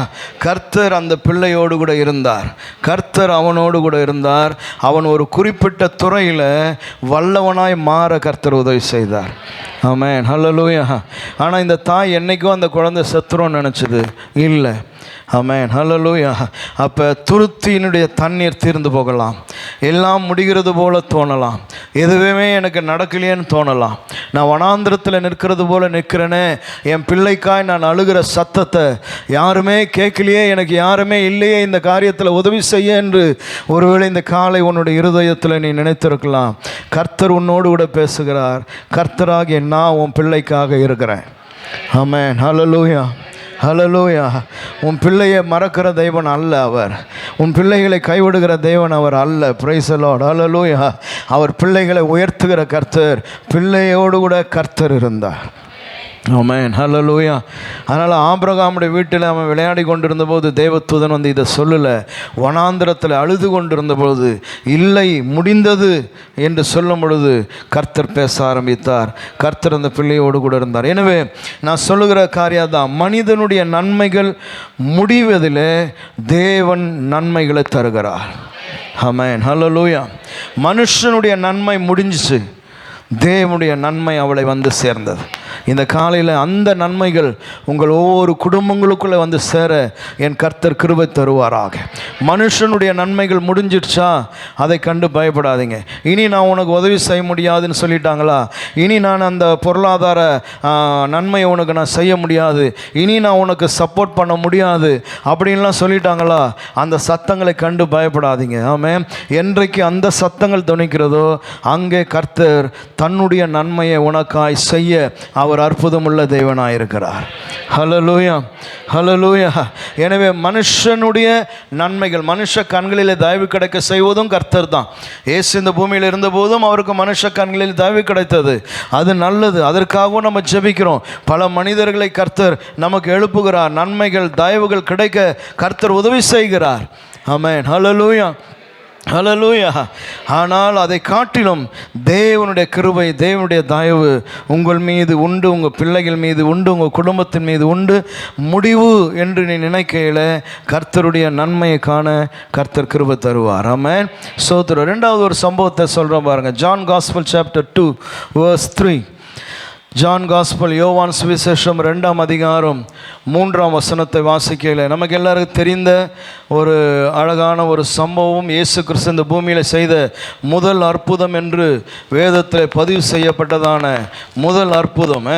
கர்த்தர் அந்த பிள்ளையோடு கூட இருந்தார். கர்த்தர் அவனோடு கூட இருந்தார். அவன் ஒரு குறிப்பிட்ட துறையில் வல்லவனாய் மாற கர்த்தர் உதவி செய்தார். ஆமென், ஹல்லேலூயா. ஆனால் இந்த தாய் என்றைக்கும் அந்த குழந்தை செத்துரும்னு நினச்சது இல்லை. ஆமென், ஹல்லேலூயா. அப்போ துருத்தியினுடைய தண்ணீர் தீர்ந்து போகலாம், எல்லாம் முடிகிறது போல தோணலாம், எதுவுமே எனக்கு நடக்கலையேன்னு தோணலாம், நான் வனாந்திரத்தில் நிற்கிறது போல நிற்கிறேனே, என் பிள்ளைக்காய் நான் அழுகிற சத்தத்தை யாருமே கேட்கலையே, எனக்கு யாருமே இல்லையே இந்த காரியத்தில் உதவி செய்ய என்று ஒருவேளை இந்த காலை உன்னுடைய இருதயத்தில் நீ நினைத்திருக்கலாம். கர்த்தர் உன்னோடு கூட பேசுகிறார். கர்த்தராகிய நான் உன் பிள்ளைக்காக இருக்கிறேன். ஆமென், ஹல்லேலூயா, ஹல்லேலூயா. உன் பிள்ளையை மறக்கிற தெய்வன் அல்ல அவர். உன் பிள்ளைகளை கைவிடுகிற தெய்வன் அவர் அல்ல. பிரைஸ் தி லார்ட், ஹல்லேலூயா. அவர் பிள்ளைகளை உயர்த்துகிற கர்த்தர். பிள்ளையோடு கூட கர்த்தர் இருந்தார். ஆமென், ஹல்லேலூயா. அதனால் ஆபிரகாமுடைய வீட்டில் அவன் விளையாடி கொண்டிருந்தபோது தேவதூதன் வந்து இதை சொல்லலை. வனாந்திரத்தில் அழுது கொண்டிருந்தபோது இல்லை முடிந்தது என்று சொல்லும் பொழுது கர்த்தர் பேச ஆரம்பித்தார். கர்த்தர் அந்த பிள்ளையோடு கூட இருந்தார். எனவே நான் சொல்லுகிற காரியம் தான், மனிதனுடைய நன்மைகள் முடிவதில் தேவன் நன்மைகளை தருகிறார். ஆமென், ஹல்லேலூயா. மனுஷனுடைய நன்மை முடிஞ்சிச்சு, தேவனுடைய நன்மை அவளை வந்து சேர்ந்தது. இந்த காலையில் அந்த நன்மைகள் உங்கள் ஒவ்வொரு குடும்பங்களுக்குள்ளே வந்து சேர என் கர்த்தர் கிருபை தருவாராக. மனுஷனுடைய நன்மைகள் முடிஞ்சிடுச்சா, அதை கண்டு பயப்படாதீங்க. இனி நான் உனக்கு உதவி செய்ய முடியாதுன்னு சொல்லிட்டாங்களா, இனி நான் அந்த பொருளாதார நன்மையை உனக்கு நான் செய்ய முடியாது, இனி நான் உனக்கு சப்போர்ட் பண்ண முடியாது அப்படின்லாம் சொல்லிட்டாங்களா, அந்த சத்தங்களை கண்டு பயப்படாதீங்க. ஆமென். என்றைக்கு அந்த சத்தங்கள் துணிக்கிறதோ அங்கே கர்த்தர் தன்னுடைய நன்மையை உனக்காய் செய்ய அவர் அற்புதமுள்ள தேவனாயிருக்கிறார். ஹல்லேலூயா, ஹல்லேலூயா. எனவே மனுஷனுடைய நன்மைகள் மனுஷ கண்களில் தயவு கிடைக்க செய்வதும் கர்த்தர் தான். இயேசு இந்த பூமியில் இருந்தபோதும் அவருக்கு மனுஷ கண்களில் தயவு கிடைத்தது, அது நல்லது. அதற்காகவும் நம்ம ஜெபிக்கிறோம். பல மனிதர்களை கர்த்தர் நமக்கு எழுப்புகிறார். நன்மைகள் தயவுகள் கிடைக்க கர்த்தர் உதவி செய்கிறார். ஆமென். ஹல்லேலூயா, ஹல்லேலூயா. ஆனால் அதை காட்டிலும் தேவனுடைய கிருபை, தேவனுடைய தயவு உங்கள் மீது உண்டு, உங்கள் பிள்ளைகள் மீது உண்டு, உங்கள் குடும்பத்தின் மீது உண்டு. முடிவு என்று நீ நினைக்கையில் கர்த்தருடைய நன்மையை காண கர்த்தர் கிருபை தருவார். ஆமென். சோத்திரம். ரெண்டாவது ஒரு சம்பவத்தை சொல்கிறோம் பாருங்கள். John gospel chapter 2 verse 3. John gospel, யோவான் சுவிசேஷம் 2ஆம் அதிகாரம் 3ஆம் வசனத்தை வாசிக்கையில் நமக்கு எல்லாருக்கும் தெரிந்த ஒரு அழகான ஒரு சம்பவம். இயேசு கிறிஸ்து இந்த பூமியில் செய்த முதல் அற்புதம் என்று வேதத்தில் பதிவு செய்யப்பட்டதான முதல் அற்புதம்.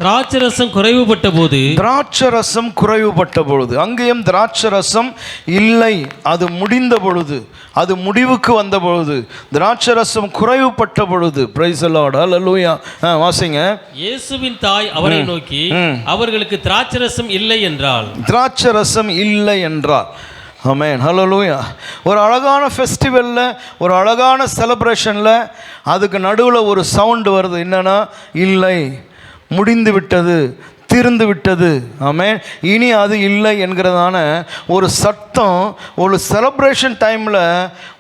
திராட்சரசம் குறைவுபட்ட போது, திராட்சரசம் குறைவுபட்ட பொழுது, அங்கேயும் திராட்சரசம் இல்லை, அது முடிந்த பொழுது, அது முடிவுக்கு வந்த பொழுது, திராட்சரசம் குறைவுபட்ட பொழுது. பிரைஸ் தி லார்ட், ஹல்லேலூயா. வாசிங்க. இயேசுவின் தாய் அவரை நோக்கி, அவர்களுக்கு திராட்சரசம் இல்லை என்றாள். திராட்சரசம் இல்லை என்றார். ஆமென், ஹல்லேலூயா. ஒரு அழகான ஃபெஸ்டிவலில், ஒரு அழகான செலிப்ரேஷனில் அதுக்கு நடுவில் ஒரு சவுண்டு வருது. என்னன்னா, இல்லை, முடிந்து விட்டது, தீர்ந்து விட்டது. ஆமென். இனி அது இல்லை என்கிறதான ஒரு சத்தம் ஒரு செலிப்ரேஷன் டைமில்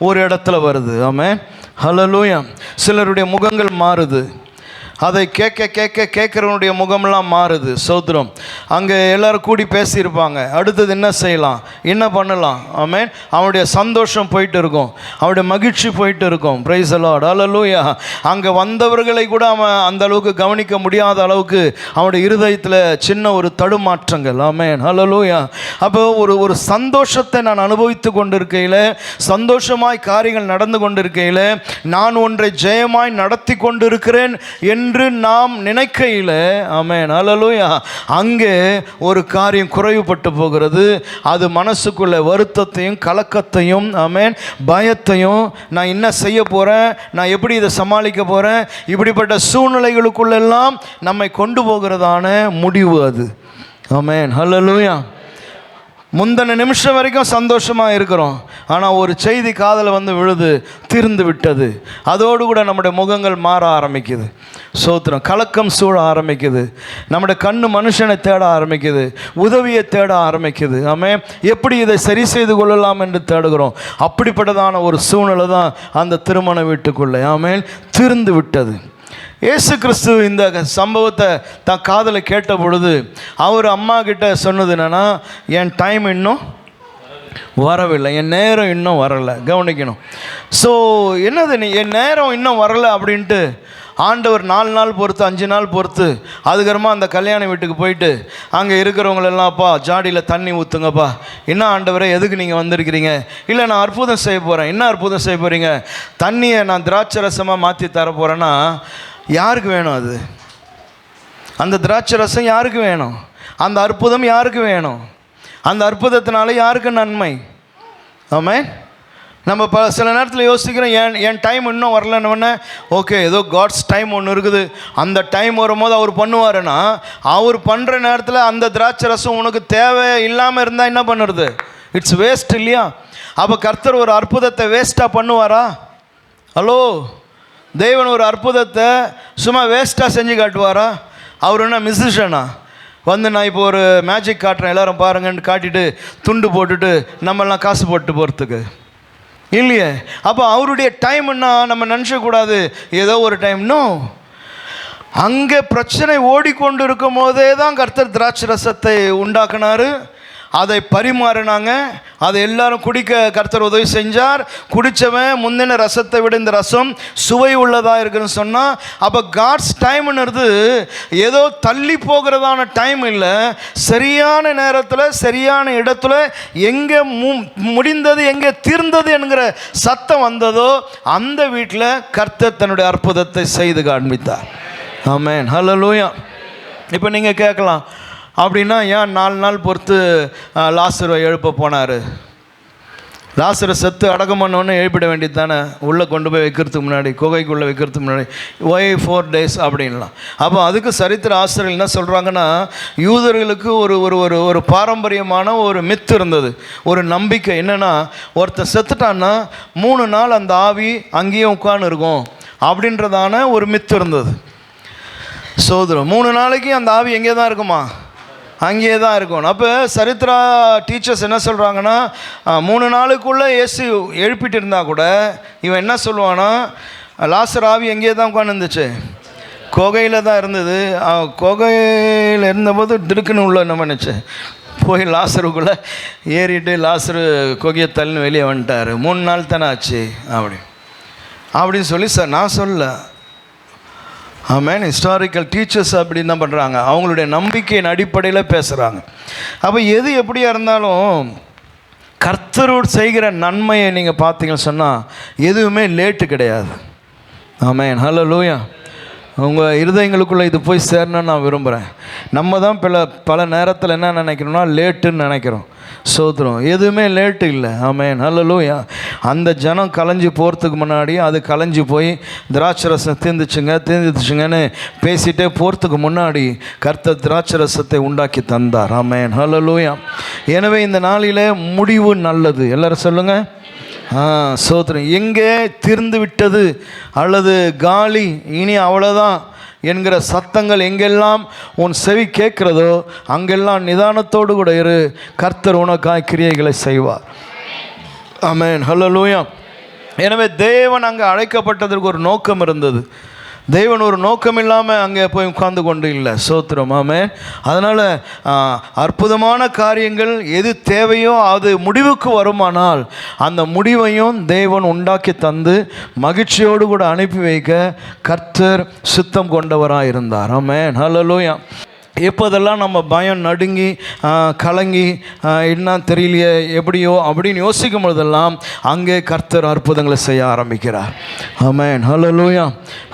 ஒரு இடத்துல வருது. ஆமென், ஹல்லேலூயா. சிலருடைய முகங்கள் மாறுது. அதை கேட்குறவனுடைய முகமெல்லாம் மாறுது. சோத்திரம். அங்கே எல்லோரும் கூடி பேசியிருப்பாங்க, அடுத்தது என்ன செய்யலாம், என்ன பண்ணலாம். ஆமென். அவனுடைய சந்தோஷம் போயிட்டு இருக்கும், அவனுடைய மகிழ்ச்சி போயிட்டு இருக்கும். பிரைஸ் தி லார்ட், ஹல்லேலூயா. அங்கே வந்தவர்களை கூட அவன் அந்த அளவுக்கு கவனிக்க முடியாத அளவுக்கு அவனுடைய இருதயத்தில் சின்ன ஒரு தடுமாற்றங்கள். ஆமென், ஹல்லேலூயா. அப்போ ஒரு சந்தோஷத்தை நான் அனுபவித்து கொண்டிருக்கையில், சந்தோஷமாய் காரியங்கள் நடந்து கொண்டிருக்கையில், நான் ஒன்றை ஜெயமாய் நடத்தி கொண்டிருக்கிறேன் என்று நாம் நினைக்கையில், ஆமென், ஹல்லேலூயா, அங்கே ஒரு காரியம் குறைவுபட்டு போகிறது. அது மனசுக்குள்ள வருத்தத்தையும் கலக்கத்தையும், ஆமென், பயத்தையும், நான் என்ன செய்ய போகிறேன், நான் எப்படி இதை சமாளிக்க போகிறேன், இப்படிப்பட்ட சூழ்நிலைகளுக்குள்ளெல்லாம் நம்மை கொண்டு போகிறதான முடிவு அது. ஆமென், ஹல்லேலூயா. முந்தின நிமிஷம் வரைக்கும் சந்தோஷமாக இருக்கிறோம், ஆனால் ஒரு செய்தி காதில் வந்து விழுது, தீர்ந்து விட்டது. அதோடு கூட நம்முடைய முகங்கள் மாற ஆரம்பிக்குது. சோத்திரம். கலக்கம் சூழ ஆரம்பிக்குது. நம்முடைய கண்ணு மனுஷனை தேட ஆரம்பிக்குது, உதவியை தேட ஆரம்பிக்குது. ஆமென். எப்படி இதை சரி செய்து கொள்ளலாம் என்று தேடுகிறோம். அப்படிப்பட்டதான ஒரு சூழ்நிலை தான் அந்த திருமண வீட்டுக்குள்ளே. ஆமென். தீர்ந்து விட்டது. இயேசு கிறிஸ்து இந்த சம்பவத்தை தான் காதில் கேட்ட பொழுது அவர் அம்மா கிட்ட சொன்னது என்னென்னா, என் டைம் இன்னும் வரவில்லை, என் நேரம் இன்னும் வரலை. கவனிக்கணும். ஸோ என்னது, என் நேரம் இன்னும் வரலை அப்படின்ட்டு ஆண்டவர் 4 நாள் பொறுத்து 5 நாள் பொறுத்து அதுக்கப்புறமா அந்த கல்யாண வீட்டுக்கு போயிட்டு அங்கே இருக்கிறவங்களெல்லாம்ப்பா ஜாடியில் தண்ணி ஊற்றுங்கப்பா. என்ன ஆண்டவரே, எதுக்கு நீங்கள் வந்திருக்கிறீங்க? இல்லை, நான் அற்புதம் செய்ய போகிறேன். என்ன அற்புதம் செய்ய போகிறீங்க? தண்ணியை நான் திராட்சை ரசமாக மாற்றி தர போகிறேன்னா யாருக்கு வேணும்? அது அந்த திராட்சை ரசம் யாருக்கு வேணும்? அந்த அற்புதம் யாருக்கு வேணும்? அந்த அற்புதத்தினால யாருக்கு நன்மை? ஆமென். நம்ம சில நேரத்தில் யோசிக்கிறோம், என் டைம் இன்னும் வரலன்னு. ஓகே, ஏதோ காட்ஸ் டைம் ஒன்று இருக்குது, அந்த டைம் வரும்போது அவர் பண்ணுவாருன்னா, அவர் பண்ணுற நேரத்தில் அந்த திராட்சை ரசம் உனக்கு தேவை இல்லாமல் இருந்தால் என்ன பண்ணுறது? இட்ஸ் வேஸ்ட் இல்லையா? அப்போ கர்த்தர் ஒரு அற்புதத்தை வேஸ்ட்டாக பண்ணுவாரா? ஹலோ, தேவன் ஒரு அற்புதத்தை சும்மா வேஸ்ட்டாக செஞ்சு காட்டுவாரா? அவர் என்ன மியூசிஷியனா வந்து நான் இப்போ ஒரு மேஜிக் காட்டுறேன் எல்லோரும் பாருங்கன்னு காட்டிட்டு துண்டு போட்டுட்டு நம்மெல்லாம் காசு போட்டு போகிறதுக்கு இல்லையே. அப்போ அவருடைய டைம்னா நம்ம நினச்சக்கூடாது ஏதோ ஒரு டைம்னோ. அங்கே பிரச்சனை ஓடிக்கொண்டு இருக்கும் போதே தான் கர்த்தர் திராட்சை ரசத்தை உண்டாக்குனாரு. அதை பரிமாறினாங்க. அதை எல்லாரும் குடிக்க கர்த்தர் உதவி செஞ்சார். குடித்தவன் முந்தின ரசத்தை விட இந்த ரசம் சுவை உள்ளதாக இருக்குன்னு சொன்னால், அப்போ காட்ஸ் டைம்னுறது ஏதோ தள்ளி போகிறதான டைம் இல்லை. சரியான நேரத்தில் சரியான இடத்துல எங்கே முடிந்தது எங்கே தீர்ந்தது என்கிற சத்தம் வந்ததோ அந்த வீட்டில் கர்த்தர் தன்னுடைய அற்புதத்தை செய்து காண்பித்தார். ஆமென், ஹல்லேலூயா. இப்போ நீங்கள் கேட்கலாம், அப்படின்னா ஏன் 4 நாள் பொறுத்து லாசரை எழுப்ப போனார்? லாசரை செத்து அடக்கம் பண்ணோன்னு எழுப்பிட வேண்டியது தானே, உள்ளே கொண்டு போய் வைக்கிறதுக்கு முன்னாடி, குகைக்குள்ளே வைக்கிறதுக்கு முன்னாடி. ஒய் 4 days அப்படின்லாம். அப்போ அதுக்கு சரித்திர ஆசிரியர்கள் என்ன சொல்கிறாங்கன்னா, யூதர்களுக்கு ஒரு ஒரு ஒரு ஒரு பாரம்பரியமான ஒரு மித்து இருந்தது, ஒரு நம்பிக்கை. என்னென்னா, ஒருத்தன் செத்துட்டான்னா 3 நாள் அந்த ஆவி அங்கேயே உட்கார்ந்து இருக்கும் அப்படின்றதான ஒரு மித்து இருந்தது. சோதரம் 3 நாளைக்கு அந்த ஆவி எங்கே தான் இருக்குமா? அங்கேயே தான் இருக்கணும். அப்போ சரித்திரா டீச்சர்ஸ் என்ன சொல்கிறாங்கன்னா, 3 நாளுக்குள்ளே இயேசு எழுப்பிட்டு இருந்தால் கூட இவன் என்ன சொல்லுவான்னா, லாசர் ஆவி எங்கேயே தான் உட்காந்துருந்துச்சு, குகையில் தான் இருந்தது. குகையில் இருந்தபோது திடுக்குன்னு உள்ள என்ன பண்ணுச்சு, போய் லாசருக்குள்ளே ஏறிட்டு லாசரு குகையை தள்ளின்னு வெளியே வந்துட்டார். 3 நாள் தானே ஆச்சு அப்படின்னு சொல்லி சார் நான் சொல்ல. ஆமென். ஹிஸ்டாரிக்கல் டீச்சர்ஸ் அப்படி என்ன பண்ணுறாங்க, அவங்களுடைய நம்பிக்கையின் அடிப்படையில் பேசுகிறாங்க. அப்போ எது எப்படியா இருந்தாலும் கர்த்தரோடு செய்கிற நன்மையை நீங்கள் பார்த்தீங்கன்னு சொன்னால் எதுவுமே லேட்டு கிடையாது. ஆமென், ஹல்லேலூயா. உங்கள் இருதயங்களுக்குள்ளே இது போய் சேரணும்னு நான் விரும்புகிறேன். நம்ம தான் பல நேரத்தில் என்ன நினைக்கிறோம்னா லேட்டுன்னு நினைக்கிறோம். சோதரம் எதுவுமே லேட்டு இல்லை. ஆமென், ஹல்லேலூயா. அந்த ஜனம் கலைஞ்சி போகிறதுக்கு முன்னாடி அது கலைஞ்சி போய் திராட்சரசம் தீர்ந்துச்சுங்கன்னு பேசிகிட்டே போகிறதுக்கு முன்னாடி கர்த்தர் திராட்சரசத்தை உண்டாக்கி தந்தார். ஆமென், ஹல்லேலூயா. எனவே இந்த நாளில் முடிவு நல்லது. எல்லோரும் சொல்லுங்கள். சோதரம் எங்கே தீர்ந்து விட்டது அல்லது காலி இனி அவ்வளோதான் என்கிற சத்தங்கள் எங்கெல்லாம் உன் செவி கேட்கிறதோ அங்கெல்லாம் நிதானத்தோடு கூட இரு. கர்த்தர் உனக்காய் கிரியைகளை செய்வார். ஆமென், ஹல்லேலூயா. எனவே தேவன் அங்கே அழைக்கப்பட்டதற்கு ஒரு நோக்கம் இருந்தது. தேவன் ஒரு நோக்கம் இல்லாமல் அங்கே போய் உட்கார்ந்து கொண்டு இல்லை. சோத்திரம். ஆமென். அதனால் அற்புதமான காரியங்கள் எது தேவையோ அது முடிவுக்கு வருமானால் அந்த முடிவையும் தேவன் உண்டாக்கி தந்து மகிழ்ச்சியோடு கூட அனுப்பி வைக்க கர்த்தர் சுத்தம் கொண்டவராக இருந்தார். ஆமென், ஹல்லேலூயா. எப்போதெல்லாம் நம்ம பயம் நடுங்கி கலங்கி என்ன தெரியலையே எப்படியோ அப்படின்னு யோசிக்கும் பொழுதெல்லாம் அங்கே கர்த்தர் அற்புதங்களை செய்ய ஆரம்பிக்கிறார். ஆமென், ஹல்லேலூயா,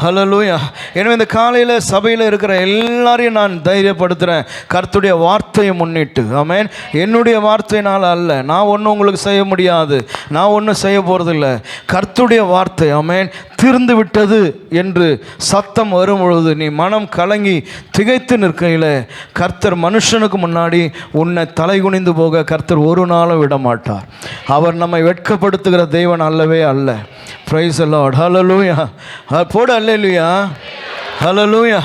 ஹல்லேலூயா. எனவே இந்த காலையில் சபையில் இருக்கிற எல்லாரையும் நான் தைரியப்படுத்துகிறேன், கர்த்தருடைய வார்த்தையை முன்னிட்டு. ஆமென். என்னுடைய வார்த்தையினால் அல்ல, நான் ஒன்றும் உங்களுக்கு செய்ய முடியாது, நான் ஒன்றும் செய்ய போகிறதில்ல. கர்த்தருடைய வார்த்தை. ஆமென். தீர்ந்து விட்டது என்று சத்தம் வரும் பொழுது நீ மனம் கலங்கி திகைத்து நிற்கையில் கர்த்தர் மனுஷனுக்கு முன்னாடி உன்னை தலை குனிந்து போக கர்த்தர் ஒரு நாளும் விட மாட்டார். அவர் நம்மை வெட்கப்படுத்துகிற தேவன் அல்லவே அல்ல. பிரைஸ் தி லார்ட், ஹல்லேலூயா. போடு அல்லேலூயா, ஹல்லேலூயா.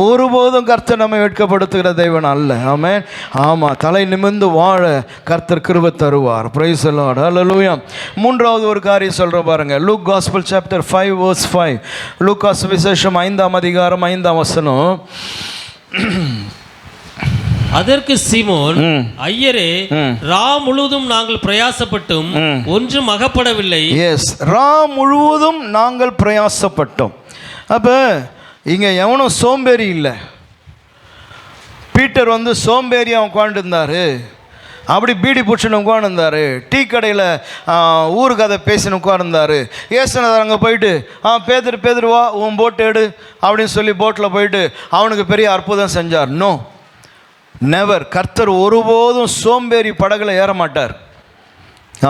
ஒருபோதும் கர்த்தர் நம்மை வெட்கப்படுத்துகிற தேவன் அல்ல. ஆமென். ஆமாம், தலை நிமிர்ந்து வாழ கர்த்தர் கிருபை தருவார். Praise the Lord, hallelujah. மூன்றாவது ஒரு காரியம் சொல்கிற பாருங்க. Luke gospel chapter 5 verse 5. லூக்காஸ் விசேஷம் 5ஆம் அதிகாரம் 5ஆம் வசனம். அதற்கு சீமோன், ஐயரே, ரா முழுவதும் நாங்கள் பிரயாசப்பட்டும் ஒன்றும் அகப்படவில்லை. எஸ், ரா முழுவதும் நாங்கள் பிரயாசப்பட்டோம். அப்போ இங்கே எவனும் சோம்பேறி இல்லை. பீட்டர் சோம்பேறியாக உட்காந்துருந்தார், அப்படி பீடி பிடிச்சின்னு உட்காந்துருந்தார், டீ கடையில் ஊரு கதை பேசின்னு உட்காந்துருந்தார். ஏசுநாதர் அங்கே போயிட்டு பேதுரு வா உன் போட்டு எடு அப்படின்னு சொல்லி போட்டில் போயிட்டு அவனுக்கு பெரிய அற்புதம் செஞ்சார். No, never. கர்த்தர் ஒருபோதும் சோம்பேறி படகுல ஏற மாட்டார்.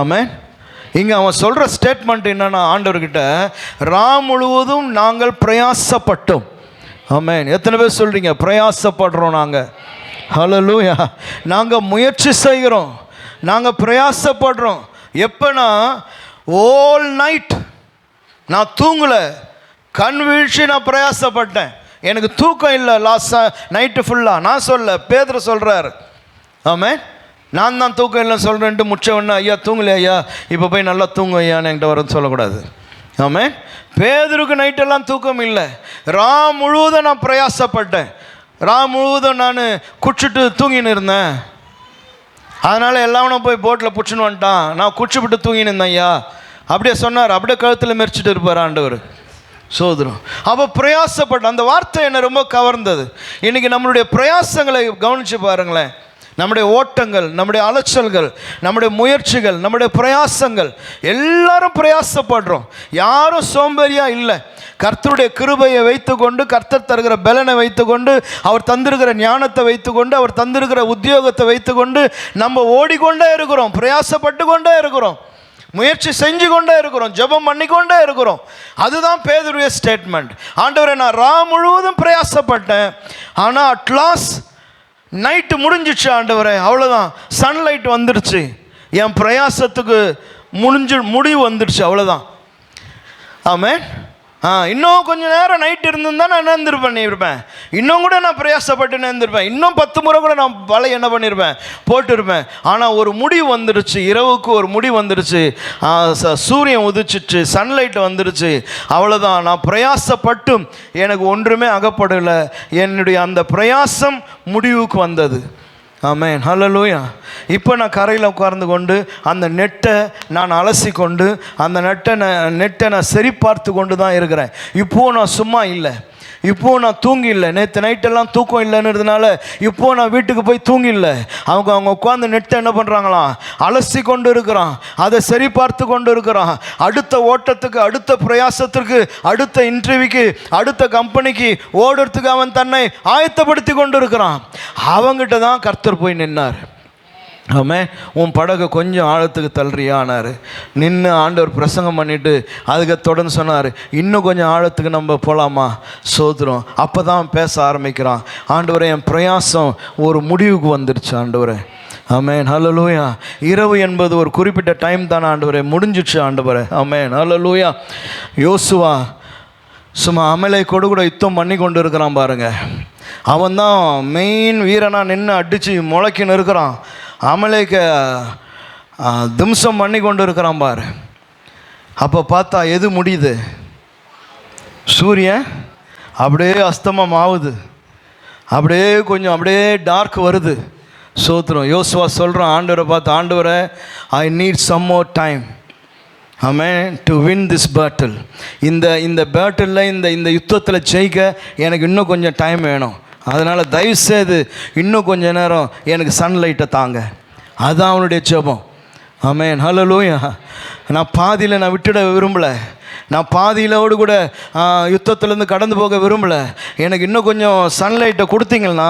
ஆமென். இங்கே அவன் சொல்கிற ஸ்டேட்மெண்ட் என்னன்னா, ஆண்டவர்கிட்ட ரா முழுவதும் நாங்கள் பிரயாசப்பட்டோம். ஆமென். எத்தனை பேர் சொல்கிறீங்க பிரயாசப்படுறோம்? நாங்கள் ஹல்லேலூயா. நாங்கள் முயற்சி செய்கிறோம், நாங்கள் பிரயாசப்படுறோம். எப்போனா ஓல் நைட் நான் தூங்கலை, கண் வீழ்ச்சி நான் பிரயாசப்பட்டேன், எனக்கு தூக்கம் இல்லை லாஸ்ட் நைட்டு ஃபுல்லாக. நான் சொல்ல, பேதுரு சொல்கிறார். ஆமென். நான் தான் தூக்கம் இல்லைன்னு சொல்கிறேன்ட்டு முச்சவொன்னே ஐயா தூங்கலையா ஐயா, இப்போ போய் நல்லா தூங்கும் ஐயான்னு என்கிட்ட வரது சொல்லக்கூடாது. ஆமென். பேதுருக்கு நைட்டெல்லாம் தூக்கம் இல்லை, ரா முழுவதும் நான் பிரயாசப்பட்டேன், ரா முழுவதும் நான் குடிச்சிட்டு தூங்கின்னு இருந்தேன். அதனால் எல்லாவனும் போய் போட்டில் பிடிச்சின்னு வந்துட்டான், நான் குச்சி விட்டு தூங்கினேன் ஐயா அப்படியே சொன்னார். அப்படியே கழுத்தில் மெரிச்சிட்டு இருப்பார் ஆண்டவர். சோதரம். அப்போ பிரயாசப்பட்ட அந்த வார்த்தை என்னை ரொம்ப கவர்ந்தது. இன்றைக்கி நம்மளுடைய பிரயாசங்களை கவனித்து பாருங்களேன். நம்முடைய ஓட்டங்கள், நம்முடைய அலைச்சல்கள், நம்முடைய முயற்சிகள், நம்முடைய பிரயாசங்கள், எல்லாரும் பிரயாசப்படுறோம். யாரும் சோம்பேறியாக இல்லை. கர்த்தருடைய கிருபையை வைத்துக்கொண்டு, கர்த்தர் தருகிற பலனை வைத்துக்கொண்டு, அவர் தந்திருக்கிற ஞானத்தை வைத்துக்கொண்டு, அவர் தந்திருக்கிற உத்தியோகத்தை வைத்துக்கொண்டு நம்ம ஓடிக்கொண்டே இருக்கிறோம், பிரயாசப்பட்டு கொண்டே இருக்கிறோம், முயற்சி செஞ்சு கொண்டே இருக்கிறோம், ஜெபம் பண்ணிக்கொண்டே இருக்கிறோம். அதுதான் பேதுருடைய ஸ்டேட்மெண்ட். ஆண்டவரே, நான் முழுவதும் பிரயாசப்பட்டேன், ஆனால் அட்லாஸ்ட் நைட்டு முடிஞ்சிச்சு ஆண்டவரே, அவ்வளோதான், சன்லைட் வந்துடுச்சு, என் பிரயாசத்துக்கு முடிவு வந்துடுச்சு, அவ்வளோதான். ஆமென். இன்னும் கொஞ்சம் நேரம் நைட் இருந்திருந்தால் நான் இருந்திருப்பேன், இன்னும் கூட நான் பிரயாசப்பட்டு இருந்திருப்பேன், இன்னும் 10 முறை கூட நான் வலை என்ன பண்ணியிருப்பேன், போட்டிருப்பேன். ஆனால் ஒரு முடிவு வந்துடுச்சு, இரவுக்கு ஒரு முடிவு வந்துடுச்சு, சூரியன் உதிச்சிச்சு, சன்லைட் வந்துடுச்சு, அவ்வளோதான். நான் பிரயாசப்பட்டும் எனக்கு ஒன்றுமே அகப்படலை, என்னுடைய அந்த பிரயாசம் முடிவுக்கு வந்தது. ஆமென், ஹல்லேலூயா. இப்போ நான் கரையில் உட்கார்ந்து கொண்டு அந்த நெட்டை நான் அலசி கொண்டு அந்த நெட்டை நான் சரி பார்த்து கொண்டு தான் இருக்கிறேன். இப்போது நான் சும்மா இல்லை, இப்போது நான் தூங்கி இல்லை. நேற்று நைட்டெல்லாம் தூக்கம் இல்லைன்றதுனால இப்போது நான் வீட்டுக்கு போய் தூங்கி இல்லை. அவங்க உட்காந்து நெட்டை என்ன பண்ணுறாங்களாம், அலசி கொண்டு இருக்கிறான், அதை சரி பார்த்து கொண்டு இருக்கிறான். அடுத்த ஓட்டத்துக்கு, அடுத்த பிரயாசத்திற்கு, அடுத்த இன்டர்வியூக்கு, அடுத்த கம்பெனிக்கு ஓடுறதுக்கு அவன் தன்னை ஆயத்தப்படுத்தி கொண்டு இருக்கிறான். அவங்கிட்ட தான் கர்த்தர் போய் நின்னார். ஆமே, உன் படகை கொஞ்சம் ஆழத்துக்கு தள்ளுறியானார். நின்று ஆண்டவர் பிரசங்கம் பண்ணிவிட்டு அதுக்கு தொடர்ந்து சொன்னார், இன்னும் கொஞ்சம் ஆழத்துக்கு நம்ம போகலாமா, சோதரம். அப்போ தான் பேச ஆரம்பிக்கிறான். ஆண்டவரே, என் பிரயாசம் ஒரு முடிவுக்கு வந்துடுச்சு ஆண்டவரே. ஆமென், ஹல்லேலூயா. இரவு என்பது ஒரு குறிப்பிட்ட டைம் தானே ஆண்டவரே, முடிஞ்சிடுச்சு ஆண்டவரே. ஆமென், ஹல்லேலூயா. யோசுவா சும்மா அமலை கூட யுத்தம் பண்ணி கொண்டு இருக்கிறான் பாருங்க. அவன் தான் மெயின் வீரனாக நின்று அடித்து முளைக்கின்னு இருக்கிறான். அமலேக்க தும்சம் பண்ணி கொண்டு இருக்கிறான் பாரு. அப்போ பார்த்தா எது முடியுது, சூரியன் அப்படியே அஸ்தமம் ஆகுது, அப்படியே கொஞ்சம் அப்படியே டார்க் வருது. சோத்திரம். யோசுவா சொல்கிறான் ஆண்டவரை பார்த்து, ஆண்டவரை, I need some more time, amen, to win this battle. இந்த பேட்டிலில் இந்த யுத்தத்தில் ஜெயிக்க எனக்கு இன்னும் கொஞ்சம் டைம் வேணும். அதனால் தயவுசெய்து இன்னும் கொஞ்சம் நேரம் எனக்கு சன்லைட்டை தாங்க. அதுதான் அவனுடைய ஜெபம். ஆமென், ஹல்லேலூயா. நான் பாதியில் நான் விட்டுட விரும்பலை, நான் பாதியிலோடு கூட யுத்தத்துலேருந்து கடந்து போக விரும்பலை. எனக்கு இன்னும் கொஞ்சம் சன்லைட்டை கொடுத்தீங்கன்னா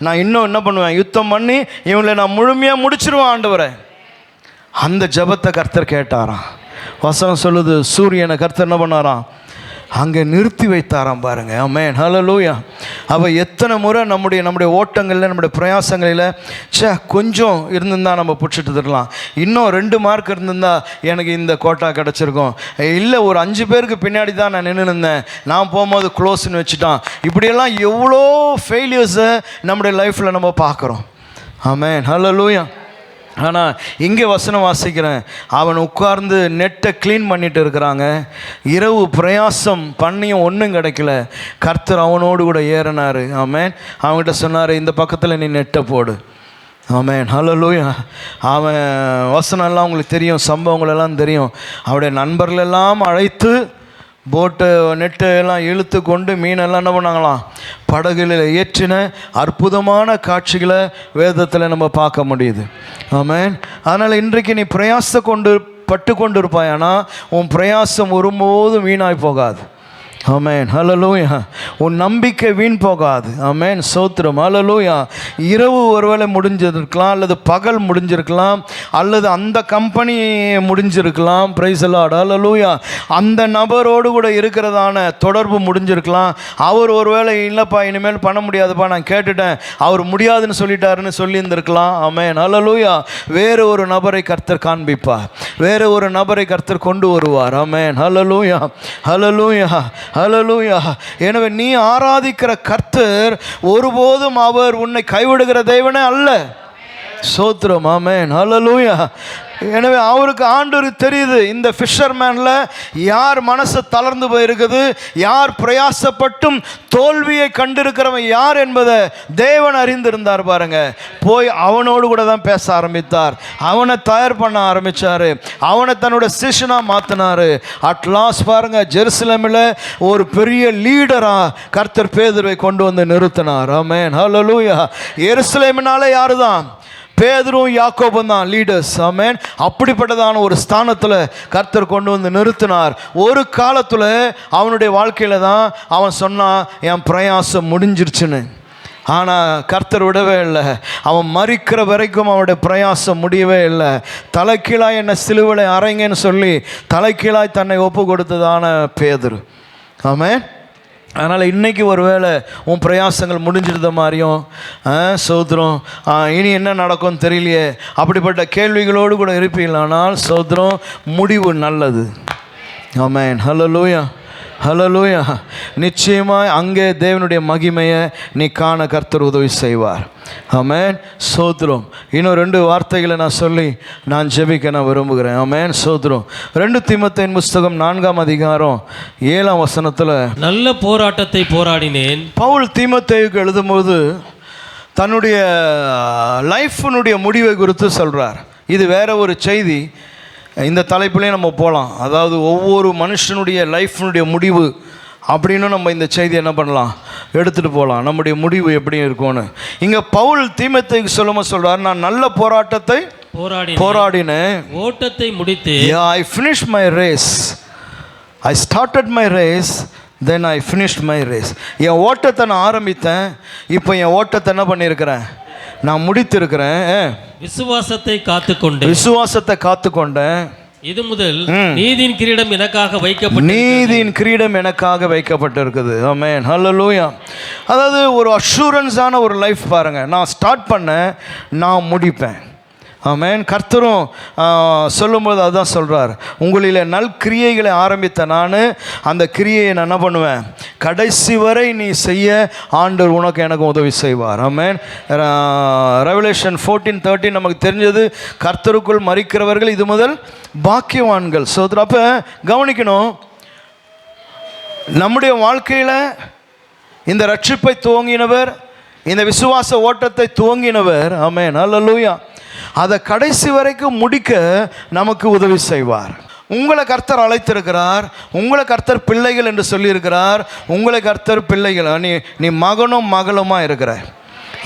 நான் இன்னும் என்ன பண்ணுவேன், யுத்தம் பண்ணி இவங்களை நான் முழுமையாக முடிச்சிருவேன் ஆண்டவரை. அந்த ஜெபத்தை கர்த்தர் கேட்டாராம். வசனம் சொல்லுது, சூரியனை கர்த்தர் என்ன பண்ணாராம், அங்கே நிறுத்தி வைத்தாராம் பாருங்க. ஆமென், ஹல்லேலூயா. அப்போ எத்தனை முறை நம்முடைய ஓட்டங்களில், நம்முடைய பிரயாசங்களில் கொஞ்சம் இருந்திருந்தால் நம்ம பிடிச்சிட்டு தரலாம், இன்னும் 2 மார்க் இருந்திருந்தால் எனக்கு இந்த கோட்டா கிடச்சிருக்கும், இல்லை ஒரு 5 பேருக்கு பின்னாடி தான் நான் நின்று இருந்தேன், நான் போகும்போது க்ளோஸ்ன்னு வச்சுட்டான். இப்படியெல்லாம் எவ்வளோ ஃபெயிலியர்ஸை நம்முடைய லைஃப்பில் நம்ம பார்க்குறோம். ஆமென், ஹல்லேலூயா. ஆனால் இங்கே வசனம் வாசிக்கிறேன், அவன் உட்கார்ந்து நெட்டை க்ளீன் பண்ணிட்டு இருக்கிறாங்க. இரவு பிரயாசம் பண்ணியும் ஒன்றும் கிடைக்கல. கர்த்தர் அவனோடு கூட ஏறினார். ஆமென். அவன்கிட்ட சொன்னார், இந்த பக்கத்தில் நீ நெட்டை போடு. ஆமென், ஹல்லேலூயா. அவன் வசனம்லாம் உங்களுக்கு தெரியும், சம்பவங்களெல்லாம் தெரியும். அவருடைய நண்பர்களெல்லாம் அழைத்து போட்டு நெட்டு எல்லாம் இழுத்து கொண்டு மீனெல்லாம் என்ன பண்ணாங்களாம், படகுகளில் ஏற்றின அற்புதமான காட்சிகளை வேதத்தில் நம்ம பார்க்க முடியுது. ஆமென். அதனால் இன்றைக்கு நீ பட்டு கொண்டு இருப்பாயானா உன் பிரயாசம் ஒருபோதும் வீணாய் போகாது. ஆமென், ஹல்லேலூயா. உன் நம்பிக்கை வீண் போகாது. ஆமென், சோத்திரம், ஹல்லேலூயா. இரவு ஒருவேளை முடிஞ்சிருக்கலாம், அல்லது பகல் முடிஞ்சிருக்கலாம், அல்லது அந்த கம்பெனி முடிஞ்சிருக்கலாம். பிரைஸ் தி லார்ட், ஹல்லேலூயா. அந்த நபரோடு கூட இருக்கிறதான தொடர்பு முடிஞ்சிருக்கலாம். அவர் ஒருவேளை இல்லைப்பா இனிமேல் பண்ண முடியாதுப்பா, நான் கேட்டுட்டேன், அவர் முடியாதுன்னு சொல்லிட்டாருன்னு சொல்லியிருந்திருக்கலாம். ஆமென், ஹல்லேலூயா. வேறு ஒரு நபரை கர்த்தர் காண்பிப்பார், வேறு ஒரு நபரை கர்த்தர் கொண்டு வருவார். ஆமென், ஹல்லேலூயா, ஹல்லேலூயா, ஹல்லேலூயா. எனவே நீ ஆராதிக்கிற கர்த்தர் ஒருபோதும் அவர் உன்னை கைவிடுகிற தேவனே அல்ல. சோத்திரம். ஆமென், ஹல்லேலூயா. எனவே அவருக்கு ஆண்டவருக்கு தெரியுது இந்த ஃபிஷர்மேனில் யார் மனசு தளர்ந்து போயிருக்குது, யார் பிரயாசப்பட்டும் தோல்வியை கண்டிருக்கிறவன் யார் என்பதை தேவன் அறிந்திருந்தார் பாருங்க. போய் அவனோடு கூட தான் பேச ஆரம்பித்தார், அவனை தயார் பண்ண ஆரம்பித்தார், அவனை தன்னோட சிஷ்யனாக மாற்றினார். அட்லாஸ்ட் பாருங்க, ஜெருசலேமில் ஒரு பெரிய லீடராக கர்த்தர் பேதுருவை கொண்டு வந்து நிறுத்தினார். ஆமென், ஹல்லேலூயா. எருசலேமினாலே யாரு தான்? பேதுரும் யாக்கோபும் தான் லீடர்ஸ். ஆமென். அப்படிப்பட்டதான ஒரு ஸ்தானத்தில் கர்த்தர் கொண்டு வந்து நிறுத்தினார். ஒரு காலத்தில் அவனுடைய வாழ்க்கையில் தான் அவன் சொன்னான், என் பிரயாசம் முடிஞ்சிருச்சுன்னு. ஆனால் கர்த்தர் விடவே இல்லை. அவன் மரிக்கிற வரைக்கும் அவனுடைய பிரயாசம் முடியவே இல்லை. தலைக்கீழாய் என்னை சிலுவையில் அறைங்கன்னு சொல்லி தலைக்கீழாய் தன்னை ஒப்பு கொடுத்ததான பேதுரு. ஆமென். அதனால் இன்றைக்கி ஒரு வேளை உன் பிரயாசங்கள் முடிஞ்சிருந்த மாதிரியும் சோத்திரம் இனி என்ன நடக்கும்னு தெரியலையே அப்படிப்பட்ட கேள்விகளோடு கூட இருப்பீங்களானால் சோத்திரம் முடிவு நல்லது. ஆமென், ஹல்லேலூயா, ஹல்லேலூயா. நிச்சயமாக அங்கே தேவனுடைய மகிமையை நீ காண கர்த்தர் உதவி செய்வார். ஆமென், சோத்திரம். இன்னும் 2 வார்த்தைகளை நான் சொல்லி நான் ஜெபிக்க நான் விரும்புகிறேன். ஆமென், சோத்திரம். 2 தீமோத்தேயின் புஸ்தகம் 4ஆம் அதிகாரம் 7ஆம் வசனத்தில், நல்ல போராட்டத்தை போராடினேன். பவுல் தீமோத்தேயுக்கு எழுதும்போது தன்னுடைய லைஃபினுடைய முடிவை குறித்து சொல்கிறார். இது வேற ஒரு செய்தி, இந்த தலைப்புலேயும் நம்ம போகலாம். அதாவது ஒவ்வொரு மனுஷனுடைய லைஃபினுடைய முடிவு அப்படின்னு நம்ம இந்த செய்தி என்ன பண்ணலாம், எடுத்துகிட்டு போகலாம். நம்முடைய முடிவு எப்படி இருக்கும்னு இங்கே பவுல் தீமோத்தேயுக்கு சொல்கிறார், நான் நல்ல போராட்டத்தை போராடினேன், ஓட்டத்தை முடித்தேன். I finished my race, I started my race, then I finished my race. என் ஓட்டத்தை நான் ஆரம்பித்தேன், இப்போ என் ஓட்டத்தை என்ன பண்ணியிருக்கிறேன், நான் முடித்திருக்கிறேன். விசுவாசத்தை காத்துக்கொண்டேன். இது முதல் நீதியின் கிரீடம் எனக்காக வைக்கப்பட்டிருக்குது. ஆமென், ஹல்லேலூயா. அதாவது ஒரு அஷூரன்ஸான ஒரு லைஃப் பாருங்க. நான் ஸ்டார்ட் பண்ணேன், நான் முடிப்பேன். ஆமென். கர்த்தரும் சொல்லும்போது அதுதான் சொல்கிறார், உங்களில் நல்கிரியைகளை ஆரம்பித்த நான் அந்த கிரியையை நான் என்ன பண்ணுவேன், கடைசி வரை நீ செய்ய ஆண்டவர் உனக்கு எனக்கு உதவி செய்வார். ஆமென். ரெவலேஷன் 14:13 நமக்கு தெரிஞ்சது, கர்த்தருக்குள் மரிக்கிறவர்கள் இது முதல் பாக்கியவான்கள். சோதர அப்போ கவனிக்கணும், நம்முடைய வாழ்க்கையில் இந்த ரட்சிப்பை துவங்கினவர், இந்த விசுவாச ஓட்டத்தை துவங்கினவர், ஆமென், ஹல்லேலூயா, அதை கடைசி வரைக்கும் முடிக்க நமக்கு உதவி செய்வார். உங்களை கர்த்தர் அழைத்திருக்கிறார், உங்களை கர்த்தர் பிள்ளைகள் என்று சொல்லியிருக்கிறார். உங்களை கர்த்தர் பிள்ளைகள், நீ மகனும் மகளுமா இருக்கிற.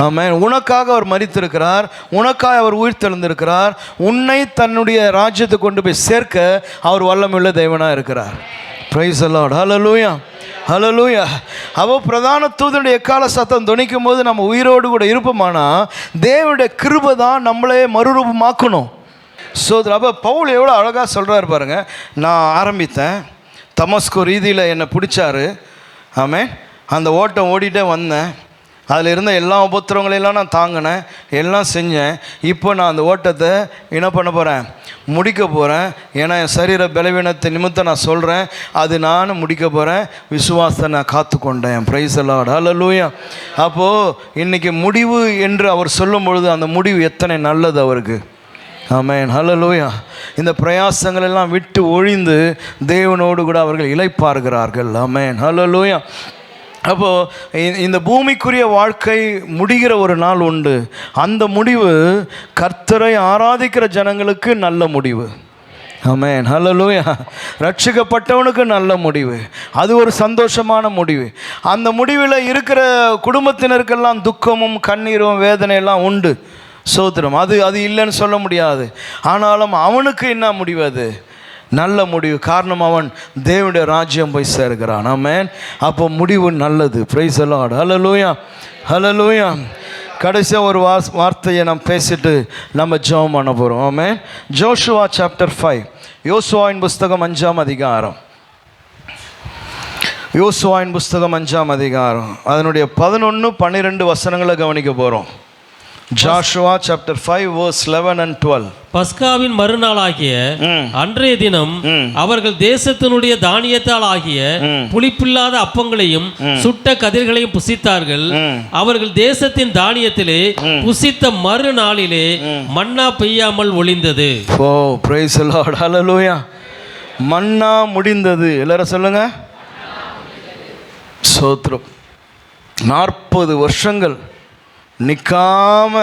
ஆமென். உனக்காக அவர் மரித்திருக்கிறார், உனக்காக அவர் உயிர் தெழுந்திருக்கிறார். உன்னை தன்னுடைய ராஜ்யத்தை கொண்டு போய் சேர்க்க அவர் வல்லமையுள்ள தேவனாக இருக்கிறார். பிரைஸ் தி லார்ட், ஹல்லேலூயா, ஹல்லேலூயா. அவ பிரதான தூதனுடைய எக்கால சத்தம் துணிக்கும் போது நம்ம உயிரோடு கூட இருப்போமானா தேவனுடைய கிருபை தான் நம்மளே மறுரூபமாக்கணும். ஸோ அப்போ பவுல் எவ்வளோ அழகாக சொல்கிறாரு பாருங்க. நான் ஆரம்பித்தேன், தமஸ்கு ரீதியில் என்னை பிடிச்சாரு. ஆமென். அந்த ஓட்டம் ஓடிட்டே வந்தேன், அதில் இருந்த எல்லா உபத்திரவங்களையெல்லாம் நான் தாங்கினேன், எல்லாம் செஞ்சேன். இப்போ நான் அந்த ஓட்டத்தை என்ன பண்ண போகிறேன், முடிக்க போகிறேன். ஏன்னா என் சரீர பலவீனத்தை நிமித்தம் நான் சொல்கிறேன், அது நான் முடிக்க போகிறேன். விசுவாசத்தை நான் காத்துக்கொண்டேன். பிரைஸ் தி லார்ட், ஹல்லேலூயா. அப்போது இன்றைக்கி முடிவு என்று அவர் சொல்லும் பொழுது அந்த முடிவு எத்தனை நல்லது அவருக்கு. ஆமென், ஹல்லேலூயா. இந்த பிரயாசங்கள் எல்லாம் விட்டு ஒழிந்து தேவனோடு கூட அவர்கள் இளைப்பாறுகிறார்கள். ஆமென், ஹல்லேலூயா. அப்போது இந்த பூமிக்குரிய வாழ்க்கை முடிகிற ஒரு நாள் உண்டு. அந்த முடிவு கர்த்தரை ஆராதிக்கிற ஜனங்களுக்கு நல்ல முடிவு. ஆமென், ஹல்லேலூயா. ரட்சிக்கப்பட்டவனுக்கு நல்ல முடிவு, அது ஒரு சந்தோஷமான முடிவு. அந்த முடிவில் இருக்கிற குடும்பத்தினருக்கெல்லாம் துக்கமும் கண்ணீரும் வேதனையெல்லாம் உண்டு. சோத்திரம், அது இல்லைன்னு சொல்ல முடியாது. ஆனாலும் அவனுக்கு என்ன முடிவு, அது நல்ல முடிவு. காரணம், அவன் தேவனுடைய ராஜ்யம் போய் சேர்கிறான். ஆமென். அப்போ முடிவு நல்லது. பிரைஸ் தி லார்ட், ஹல்லேலூயா, ஹல்லேலூயா. கடைசியாக ஒரு வார்த்தையை நம்ம பேசிட்டு நம்ம ஜெபம் பண்ண போகிறோம். ஆமென். ஜோஷுவா சாப்டர் 5, யோசுவாவின் புஸ்தகம் 5ஆம் அதிகாரம். யோசுவாவின் புஸ்தகம் 5ஆம் அதிகாரம் அதனுடைய 11, 12 வசனங்களை கவனிக்க போகிறோம். Joshua chapter 5 verse 11 and 12. பஸ்காவின் மறுநாளாகிய அன்றைய தினம் அவர்கள் தேசத்தினுடைய தானியத்தால் ஆகிய புளிப்பில்லாத அப்பங்களையும் சுட்ட கதிர்களையும் புசித்தார்கள். அவர்கள் தேசத்தின் தானியத்திலே புசித்த மறுநாளிலே மன்னா பெய்யாமல் ஒளிந்தது. ஓ praise the Lord, hallelujah. மன்னா முடிந்தது. எல்லாரும் சொல்லுங்க. ஸ்தோத்திரம். 40 வருஷங்கள் நிற்காம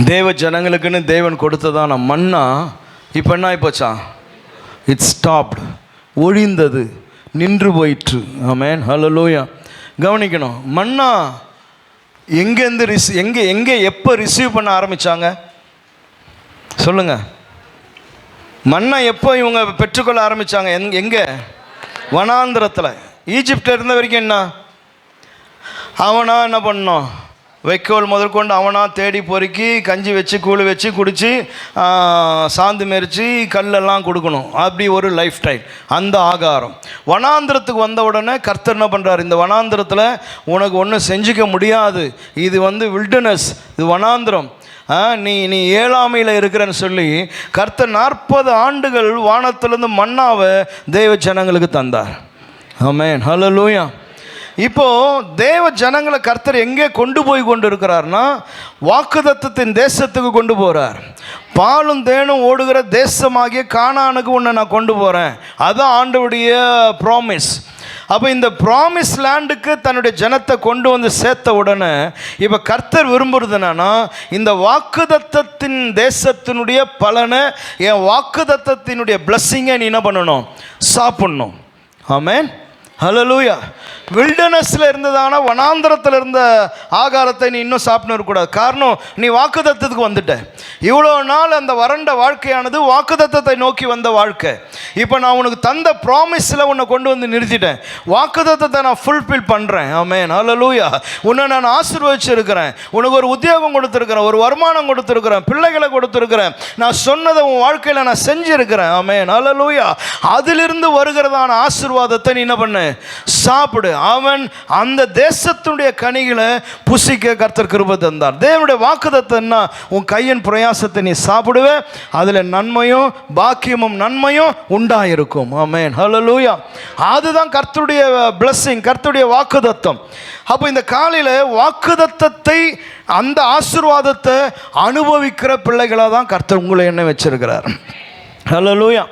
தேவ ஜனங்களுக்குன்னு தேவன் கொடுத்ததான மன்னா இப்போ என்ன ஆயிப்போச்சா? இட்ஸ் ஸ்டாப்டு, ஒழிந்தது, நின்று போயிற்று. ஆமென், ஹல்லேலூயா. கவனிக்கணும், மன்னா எங்கேருந்து எங்கே எப்போ ரிசீவ் பண்ண ஆரம்பித்தாங்க சொல்லுங்க. மன்னா எப்போ இவங்க பெற்றுக்கொள்ள ஆரம்பித்தாங்க? எங்கே? வனாந்திரத்தில். ஈஜிப்டில் இருந்த வரைக்கும் அவனா என்ன பண்ணோம்? வைக்கோல் முதற்கொண்டு அவனா தேடி பொறுக்கி கஞ்சி வச்சு கூழ் வச்சு குடித்து சாந்து மெரிச்சு கல்லெல்லாம் கொடுக்கணும். அப்படி ஒரு லைஃப் ஸ்டைல், அந்த ஆகாரம். வனாந்திரத்துக்கு வந்த உடனே கர்த்தர் என்ன பண்ணுறார்? இந்த வனாந்திரத்தில் உனக்கு ஒன்றும் செஞ்சுக்க முடியாது, இது வில்டர்னஸ், இது வனாந்திரம், நீ ஏழாமையில் இருக்கிறன்னு சொல்லி கர்த்தர் 40 ஆண்டுகள் வானத்திலிருந்து மன்னாவை தேவ ஜனங்களுக்கு தந்தார். ஆமென், ஹல்லேலூயா. இப்போ தேவ ஜனங்களை கர்த்தர் எங்கே கொண்டு போய் கொண்டு இருக்கிறார்னா, வாக்குத்தத்தத்தின் தேசத்துக்கு கொண்டு போகிறார். பாலும் தேனும் ஓடுகிற தேசமாகிய கானானுக்கு உன்னை நான் கொண்டு போகிறேன். அதுதான் ஆண்டவருடைய ப்ராமிஸ். அப்போ இந்த ப்ராமிஸ் லேண்டுக்கு தன்னுடைய ஜனத்தை கொண்டு வந்து சேர்த்த உடனே இப்போ கர்த்தர் விரும்புறது என்னன்னா, இந்த வாக்குத்தத்தத்தின் தேசத்தினுடைய பலனை, என் வாக்குத்தத்தத்தினுடைய பிளஸ்ஸிங்கை நீ என்ன பண்ணணும்? சாப்பிடணும். ஆமென், ஹல்லேலூயா. வில்டர்னஸில் இருந்ததான வனாந்திரத்தில் இருந்த ஆகாரத்தை நீ இன்னும் சாப்பிட்டு இருக்கக்கூடாது. காரணம், நீ வாக்குத்தத்தத்துக்கு வந்துட்ட. இவ்வளோ நாள் அந்த வறண்ட வாழ்க்கையானது வாக்குத்தத்தத்தை நோக்கி வந்த வாழ்க்கை. இப்போ நான் உனக்கு தந்த ப்ராமிஸில் உன்னை கொண்டு வந்து நிறுத்திட்டேன். வாக்குத்தத்தத்தை நான் ஃபுல்ஃபில் பண்ணுறேன். ஆமென், ஹல்லேலூயா. உன்னை நான் ஆசீர்வதிச்சிருக்கிறேன், உனக்கு ஒரு உத்தியோகம் கொடுத்துருக்கிறேன், ஒரு வருமானம் கொடுத்துருக்கிறேன், பிள்ளைகளை கொடுத்துருக்கிறேன், நான் சொன்னதை உன் வாழ்க்கையில் நான் செஞ்சுருக்கிறேன். ஆமென், ஹல்லேலூயா. அதிலிருந்து வருகிறதான ஆசீர்வாதத்தை நீ என்ன பண்ணு? சாப்பிடு. அவன் அந்த தேசத்துடைய கனிகளை புசிக்க கர்த்தர் கிருபை தந்தார். தேவனுடைய வாக்குத்தத்தம் என்ன? உன் கையின் பிரயாசத்தை நீ சாப்பிடுவே, அதில் நன்மையும் பாக்கியமும் நன்மையும் உண்டாயிருக்கும். ஆமென், ஹல்லேலூயா. அதுதான் கர்த்தருடைய பிளஸ்ஸிங், கர்த்தருடைய வாக்குத்தத்தம். அப்போ இந்த காலையில் வாக்குத்தத்தத்தை, அந்த ஆசீர்வாதத்தை அனுபவிக்கிற பிள்ளைகளாக தான் கர்த்தர் உங்களை என்ன வச்சிருக்கிறார். ஹல்லேலூயா.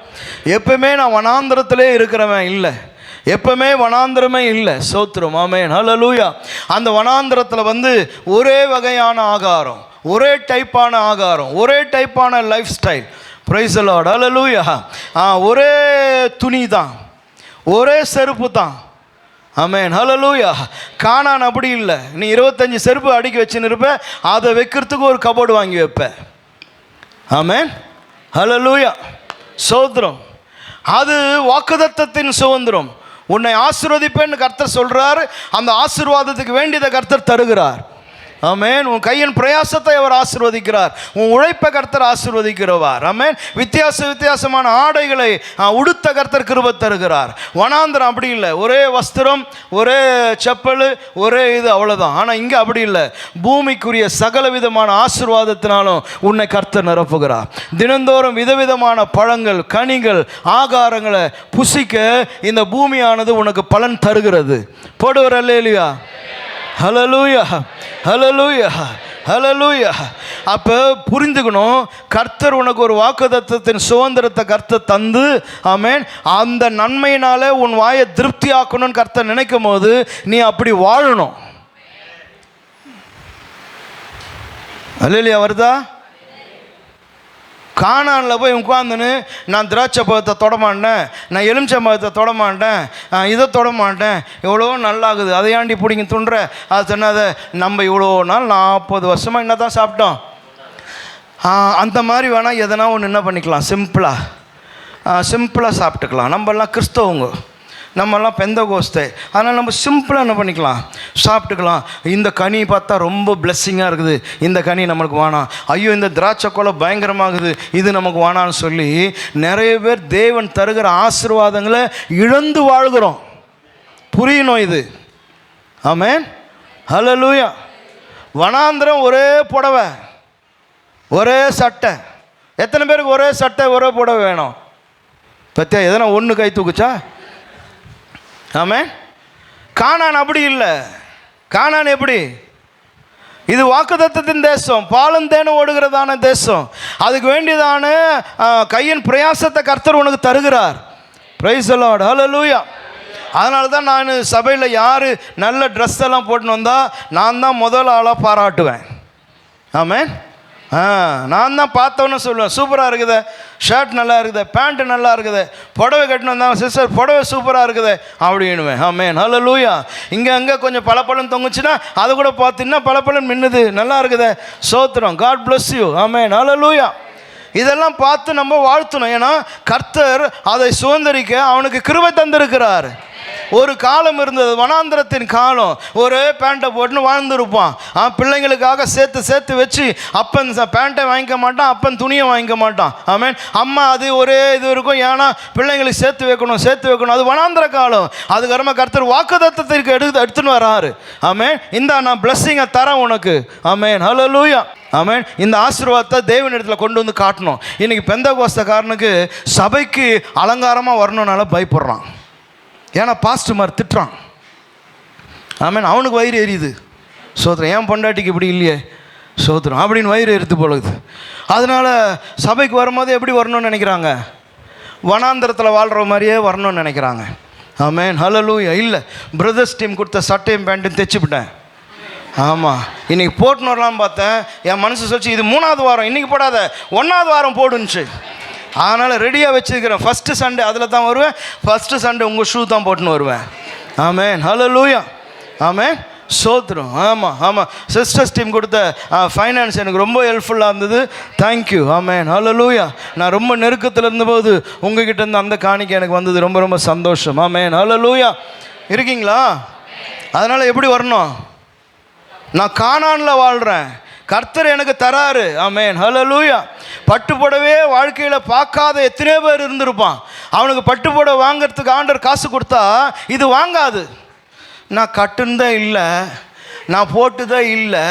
எப்பவுமே நான் வனாந்திரத்திலே இருக்கிறவன் இல்லை, எப்பவுமே வனாந்திரமே இல்லை. ஸ்தோத்திரம். ஆமென், ஹல்லேலூயா. அந்த வனாந்திரத்தில் ஒரே வகையான ஆகாரம், ஒரே டைப்பான ஆகாரம், ஒரே டைப்பான lifestyle. Praise the Lord, hallelujah. ஒரே துணி தான், ஒரே செருப்பு தான். ஆமென், ஹல்லேலூயா. கானான் அப்படி இல்லை. நீ 25 செருப்பு அடுக்கி வச்சுன்னு இருப்ப, அதை வைக்கிறதுக்கு ஒரு கபோர்டு வாங்கி வைப்ப. ஆமென், ஹல்லேலூயா. ஸ்தோத்திரம். அது வாக்குத்தத்தத்தின் சுதந்திரம். உன்னை ஆசீர்வதிப்பேன்னு கர்த்தர் சொல்றார். அந்த ஆசீர்வாதத்துக்கு வேண்டியதை கர்த்தர் தருகிறார். ஆமென். உன் கையின் பிரயாசத்தை அவர் ஆசீர்வதிக்கிறார். உன் உழைப்பை கர்த்தர் ஆசீர்வதிக்கிறவார். ஆமென். வித்தியாசமான ஆடைகளை உடுத்த கர்த்தர் கிருபை தருகிறார். வனாந்திரம் அப்படி இல்லை, ஒரே வஸ்திரம், ஒரே செப்பல், ஒரே இது, அவ்வளோதான். ஆனால் இங்கே அப்படி இல்லை. பூமிக்குரிய சகல விதமான ஆசீர்வாதத்தினாலும் உன்னை கர்த்தர் நிரப்புகிறார். தினந்தோறும் விதவிதமான பழங்கள், கனிகள், ஆகாரங்களை புசிக்க இந்த பூமியானது உனக்கு பலன் தருகிறது. போடுவர் அல்லேலூயா, ஹல்லேலூயா, ஹல்லேலூயா, ஹல்லேலூயா. அப்போ புரிந்துக்கணும், கர்த்தர் உனக்கு ஒரு வாக்குத்தத்தத்தின் சுதந்திரத்தை கர்த்தர் தந்து, ஆமென், அந்த நன்மையினால உன் வாயை திருப்தி ஆக்கணும்னு கர்த்தர் நினைக்கும் போது நீ அப்படி வாழணும். அல்லேலூயா. வருதா? கானானில் போய் உட்காந்துன்னு நான் திராட்சை பழத்தை தொடமாட்டேன், நான் எலுமிச்சை பழத்தை தொடமாட்டேன், இதை தொடமாட்டேன், எவ்வளோ நல்லாகுது, அதை ஏண்டி பிடிங்க துண்டுற, அது சொன்னாத. நம்ம இவ்வளோ நாள் 40 வருஷமாக என்ன தான் சாப்பிட்டோம். அந்த மாதிரி வேணால் எதனா ஒன்று என்ன பண்ணிக்கலாம், சிம்பிளாக சாப்பிட்டுக்கலாம். நம்மெல்லாம் கிறிஸ்தவங்க, நம்மெல்லாம் பெந்தகோஸ்தே, அதனால் நம்ம சிம்பிளாக என்ன பண்ணிக்கலாம், சாப்பிட்டுக்கலாம். இந்த கனி பார்த்தா ரொம்ப பிளெஸ்ஸிங்காக இருக்குது, இந்த கனி நம்மளுக்கு வேணாம். ஐயோ, இந்த திராட்சை கொலை பயங்கரமாகுது, இது நமக்கு வேணான்னு சொல்லி நிறைய பேர் தேவன் தருகிற ஆசீர்வாதங்களை இழந்து வாழ்கிறோம். புரியணும் இது. ஆமென், ஹல்லேலூயா. வனாந்திரம் ஒரே புடவை, ஒரே சட்டை. எத்தனை பேருக்கு ஒரே சட்டை ஒரே புடவை வேணும்? பத்தியா, எதனா ஒன்று கை தூக்குச்சா? ஆமே. கானான் அப்படி இல்லை. கானான் எப்படி? இது வாக்குத்தத்தத்தின் தேசம், பாலும் தேனும் ஓடுகிறதான தேசம். அதுக்கு வேண்டியதான கையின் பிரயாசத்தை கர்த்தர் உனக்கு தருகிறார். பிரைஸ் தி லார்ட், ஹல்லேலூயா. அதனால தான் நான் சபையில் யார் நல்ல ட்ரெஸ் எல்லாம் போட்டுன்னு வந்தால் நான் தான் முதல் ஆளாக பாராட்டுவேன். ஆமென். நான் தான் பார்த்தோன்னு சொல்லுவேன், சூப்பராக இருக்குது, ஷர்ட் நல்லா இருக்குது, பேண்ட்டு நல்லா இருக்குது, புடவை கட்டினு வந்தாங்க, சிஸ்டர் புடவை சூப்பராக இருக்குது அப்படின்னுவேன். ஆமென், ஹல்லேலூயா. இங்கே அங்கே கொஞ்சம் பலப்பலன் தொங்குச்சுன்னா அதை கூட பார்த்தீங்கன்னா பலப்பலன் மின்னுது, நல்லா இருக்குது, சோத்திரம், காட் பிளஸ் யூ. ஆமென், ஹல்லேலூயா. இதெல்லாம் பார்த்து நம்ம வாழ்த்தணும். ஏன்னா கர்த்தர் அதை சுதந்திரிக்க அவனுக்கு கிருபை தந்திருக்கிறார். ஒரு காலம் இருந்தது, வனாந்திரத்தின் காலம். ஒரே பேண்ட்டை போட்டுன்னு வாழ்ந்துருப்பான். பிள்ளைங்களுக்காக சேர்த்து சேர்த்து வச்சு அப்பன் பேண்ட்டை வாங்கிக்க மாட்டான், அப்பன் துணியை வாங்கிக்க மாட்டான். ஆமென். அம்மா அது ஒரே இது இருக்கும், ஏன்னா பிள்ளைங்களுக்கு சேர்த்து வைக்கணும் சேர்த்து வைக்கணும். அது வனாந்திர காலம். அதுக்கப்புறமா கர்த்தர் வாக்குத்தத்தத்திற்கு எடுத்துன்னு வராரு. ஆமென். இந்த நான் பிளஸ்ஸிங்கை தரேன் உனக்கு. ஆமென், ஹல்லேலூயா. ஆமென். இந்த ஆசீர்வாதத்தை தேவனிடத்தில் கொண்டு வந்து காட்டணும். இன்றைக்கி பெந்தகோஸ்தக்காரனுக்கு சபைக்கு அலங்காரமாக வரணும்னால பயப்படுறான். ஏன்னா பாஸ்டர் திட்டுறான். ஆமென். அவனுக்கு வயிறு எரியுது. சோத்திரம், ஏன் பொண்டாட்டிக்கு இப்படி இல்லையே சோத்திரம் அப்படின்னு வயிறு எரித்து போகுது. அதனால் சபைக்கு வரும்போது எப்படி வரணும்னு நினைக்கிறாங்க? வனாந்திரத்தில் வாழ்கிற மாதிரியே வரணும்னு நினைக்கிறாங்க. ஆமென், ஹல்லேலூயா. இல்லை, பிரதர்ஸ் டீம் கொடுத்த சட்டையும் பேண்ட்டும் தைச்சிவிட்டேன். ஆமாம், இன்றைக்கி போட்டுன்னு வரலான்னு பார்த்தேன். என் மனசு சொல்லிச்சு, இது 3வது வாரம், இன்றைக்கி போடாத 1வது வாரம் போடுன்னுச்சு. அதனால் ரெடியாக வச்சுருக்கிறேன். ஃபஸ்ட்டு சண்டே அதில் தான் வருவேன். ஃபஸ்ட்டு சண்டே உங்கள் ஷூ தான் போட்டுன்னு வருவேன். ஆமென், ஹல்லேலூயா. ஆமென், சோத்திரம். ஆமாம் ஆமாம், சிஸ்டர்ஸ் டீம் கொடுத்த ஃபைனான்ஸ் எனக்கு ரொம்ப ஹெல்ப்ஃபுல்லாக இருந்தது. தேங்க்யூ. ஆமென், ஹல்லேலூயா. நான் ரொம்ப நெருக்கத்தில் இருந்தபோது உங்ககிட்ட இருந்து அந்த காணிக்கை எனக்கு வந்தது. ரொம்ப ரொம்ப சந்தோஷம். ஆமென், ஹல்லேலூயா. இருக்கீங்களா? அதனால் எப்படி வரணும்? நான் கானானில் வாழ்கிறேன், கர்த்தர் எனக்கு தராரு. ஆமென், ஹல்லேலூயா. பட்டு புடவே வாழ்க்கையில் பார்க்காத எத்தனையோ பேர் இருந்திருப்பான். அவனுக்கு பட்டு புடவை வாங்கிறதுக்கு ஆண்டவர் காசு கொடுத்தா இது வாங்காது. நான் கட்டுனதே இல்லை, நான் போட்டுதே இல்லை.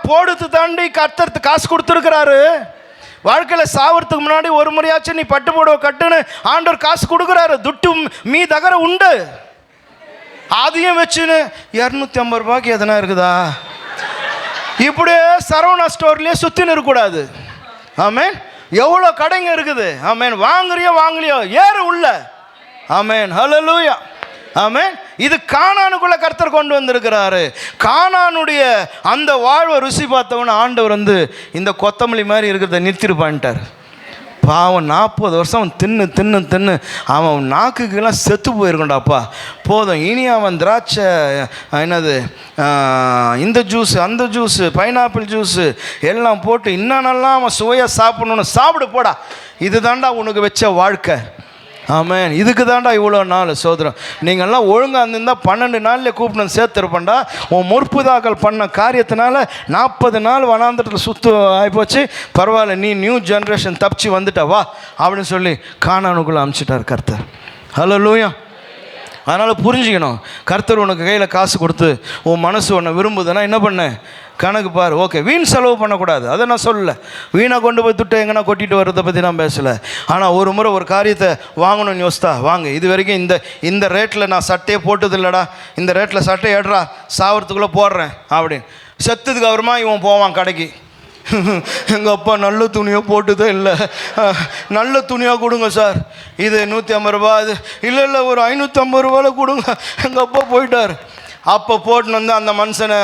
போடுத்து தாண்டி கர்த்தர் காசு கொடுத்துருக்கிறாரு. வாழ்க்கையில் சாவறதுக்கு முன்னாடி ஒரு முறையாச்சும் நீ பட்டு புடவை கட்டுன்னு ஆண்டவர் காசு கொடுக்குறாரு. துட்டு மீ தகர உண்டு. அதையும் வச்சுன்னு 250 ரூபாய்க்கு எதனா இருக்குதா? இப்படியே சரவணா ஸ்டோர்லேயே சுற்றின்னு இருக்கக்கூடாது. ஆமென். எவ்வளோ கடைங்க இருக்குது. ஆமென். வாங்குறியோ வாங்கலையோ ஏறு உள்ள. ஆமென், ஹல்லேலூயா. ஆமென். இது கானானுக்குள்ளே கர்த்தர் கொண்டு வந்திருக்கிறாரு. கானானுடைய அந்த வாழ்வை ருசி பார்த்தவன ஆண்டவர் இந்த கொத்தமல்லி மாதிரி இருக்கிறத நிறுத்திருப்பான்ட்டார். பாவம் 40 வருஷம் அவன் தின்னு தின்னு தின்னு அவன் நாக்குக்கெல்லாம் செத்து போயிருக்கண்டாப்பா. போதும், இனி அவன் திராட்சை என்னது இந்த ஜூஸு அந்த ஜூஸு பைனாப்பிள் ஜூஸு எல்லாம் போட்டு இன்னென்னலாம் அவன் சுவையாக சாப்பிடணுன்னு சாப்பிடு போடா. இது தாண்டா உனக்கு வச்ச வாழ்க்கை. ஆமென். இதுக்கு தாண்டா இவ்வளோ நாள் சோதரம். நீங்கள்லாம் ஒழுங்காக இருந்திருந்தால் 12 நாளில் கூப்பிட்டு சேர்த்துருப்பேன்டா. உன் முற்புதாக்கள் பண்ண காரியத்தினால 40 நாள் வனாந்தரத்தில் சுற்று ஆகிப்போச்சு. பரவாயில்ல, நீ நியூ ஜென்ரேஷன் தப்பிச்சு வந்துட்டா வா அப்படின்னு சொல்லி கானானுக்குள்ளே அனுப்பிச்சிட்டார் கர்த்தர். ஹல்லேலூயா. அதனால் புரிஞ்சுக்கணும், கர்த்தர் உனக்கு கையில் காசு கொடுத்து உன் மனசு உன்னை விரும்புதுன்னா என்ன பண்ண கணக்கு பாரு. ஓகே, வீண் செலவு பண்ணக்கூடாது, அதை நான் சொல்லலை. வீணாக கொண்டு போய் துட்டை எங்கன்னா கொட்டிட்டு வர்றதை பற்றி நான் பேசலை. ஆனால் ஒரு முறை ஒரு காரியத்தை வாங்கணும்னு யோசித்தா வாங்க. இது வரைக்கும் இந்த ரேட்டில் நான் சட்டையே போட்டது இல்லைடா, இந்த ரேட்டில் சட்டை ஏடுறா சாவறதுக்குள்ளே போடுறேன் அப்படின்னு. செத்ததுக்கு அப்புறமா இவன் போவான் கடைக்கு. எங்கள் அப்பா நல்ல துணியாக போட்டுதான் இல்லை, நல்ல துணியாக கொடுங்க சார், இது 150 ரூபா, அது இல்லை இல்லை ஒரு 550 ரூபாயில் கொடுங்க. எங்கள் அப்பா போயிட்டார். அப்போ போட்டுன்னு அந்த மனுஷனை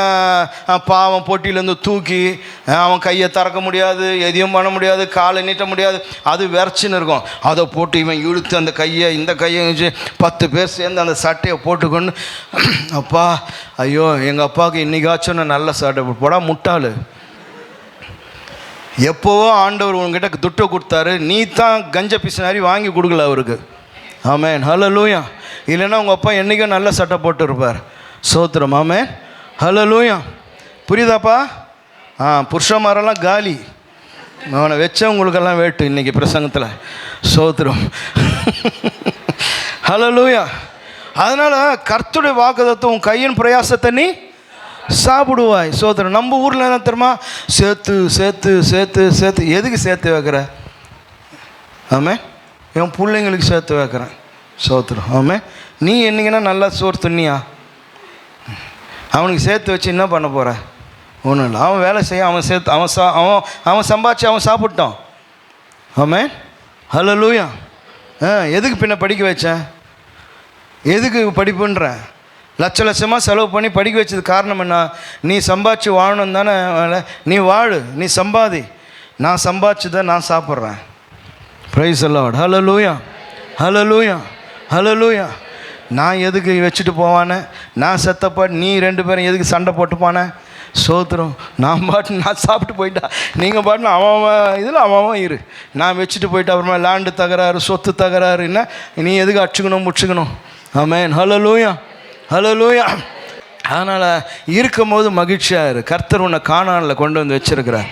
பாவம் பொட்டியிலேருந்து தூக்கி அவன் கையை திறக்க முடியாது, எதையும் பண்ண முடியாது, காலை நீட்ட முடியாது, அது விரைச்சின்னு இருக்கும். அதை போட்டு இவன் இழுத்து அந்த கையை இந்த கையை வச்சு 10 பேர் சேர்ந்து அந்த சட்டையை போட்டுக்கொண்டு, அப்பா ஐயோ எங்கள் அப்பாவுக்கு இன்றைக்காச்சும் நான் நல்ல சட்டை போடா முட்டாள். எப்போவோ ஆண்டவர் உங்ககிட்ட துட்டை கொடுத்தாரு, நீ தான் கஞ்ச பிசினாரி வாங்கி கொடுக்கல அவருக்கு. ஆமென், ஹல்லேலூயா. இல்லைன்னா உங்கள் அப்பா என்றைக்கும் நல்ல சட்டை போட்டு இருப்பார். சோத்திரம். ஆமென், ஹல்லேலூயா. புரியுதாப்பா? புருஷமாரெல்லாம் காலி, அவனை வச்சவங்களுக்கெல்லாம் வேட்டு இன்றைக்கி பிரசங்கத்தில். சோத்திரம். ஹல்லேலூயா. அதனால் கர்த்தருடைய வாக்குத்தத்தம் உன் கையின் பிரயாசத்தை நீ சாப்பிடுவாய். சோதரம். நம்ம ஊரில் என்ன தெரியுமா, சேர்த்து சேர்த்து சேர்த்து சேர்த்து. எதுக்கு சேர்த்து வைக்கிற? ஆமாம், என் பிள்ளைங்களுக்கு சேர்த்து வைக்கிறேன். சோத்திரம். ஆமாம். நீ என்னங்கன்னா நல்லா சோறு தின்னியா? அவனுக்கு சேர்த்து வச்சு என்ன பண்ண போகிற? ஒன்றும் இல்லை. அவன் வேலை செய்ய, அவன் சேர்த்து, அவன் சம்பாதிச்சு அவன் சாப்பிட்டான். ஆமாம். ஹல்லேலூயா. எதுக்கு பின்ன படிக்க வச்சேன்? எதுக்கு படிப்புன்றேன்? லட்ச லட்சமாக செலவு பண்ணி படிக்க வச்சது காரணம் என்ன? நீ சம்பாதிச்சு வாழணும் தானே. நீ வாழு, நீ சம்பாதி. நான் சம்பாதிச்சதை நான் சாப்பிட்றேன். Praise the Lord. Hallelujah, hallelujah, hallelujah. நான் எதுக்கு வச்சுட்டு போவானே? நான் செத்தப்பா நீ 2 பேரும் எதுக்கு சண்டை போட்டுப்பானே? சோத்திரம். நான் பாட்டு நான் சாப்பிட்டு போயிட்டா, நீங்கள் பாட்டு அவன் இதில் அவன் இரு. நான் வச்சுட்டு போயிட்டா அப்புறமா லேண்டு தகராறு, சொத்து தகராறுன்னா நீ எதுக்கு அடிச்சுக்கணும் முடிச்சுக்கணும்? ஆமென். ஹல்லேலூயா, ஹல்லேலூயா. அதனால் இருக்கும் போது மகிழ்ச்சியாக இரு. கர்த்தர் உன்னை கானானில் கொண்டு வந்து வச்சிருக்கிறார்.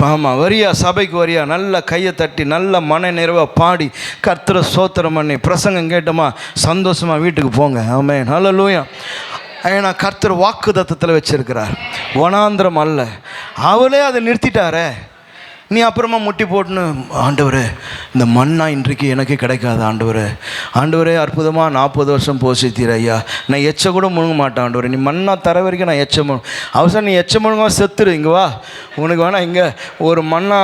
ஆமாம், வரியா, சபைக்கு வரியா, நல்ல கையை தட்டி நல்ல மன நிறைவாக பாடி கர்த்தரை ஸ்தோத்திரம் பண்ணி பிரசங்கம் கேட்டோமா சந்தோஷமாக வீட்டுக்கு போங்க. ஆமென். ஹல்லேலூயா. ஏன்னா கர்த்தர் வாக்குத்தத்தத்தில் வச்சிருக்கிறார், வனாந்திரம் அல்ல. அவளே அதை நிறுத்திட்டாரே. நீ அப்புறமா முட்டி போட்டுன்னு, ஆண்டவரே இந்த மண்ணா இன்றைக்கு எனக்கு கிடைக்காது ஆண்டவரே. ஆண்டவரே அற்புதமாக 40 வருஷம் போசித்தீர் ஐயா, நான் எச்ச கூட முழுங்க மாட்டேன் ஆண்டவரே. நீ மண்ணா தர வரைக்கும் நான் எச்ச முழுங்க. அவசரம் நீ எச்ச முழுங்க செத்துரு. இங்கே வா, உனக்கு வேணா இங்கே ஒரு மண்ணா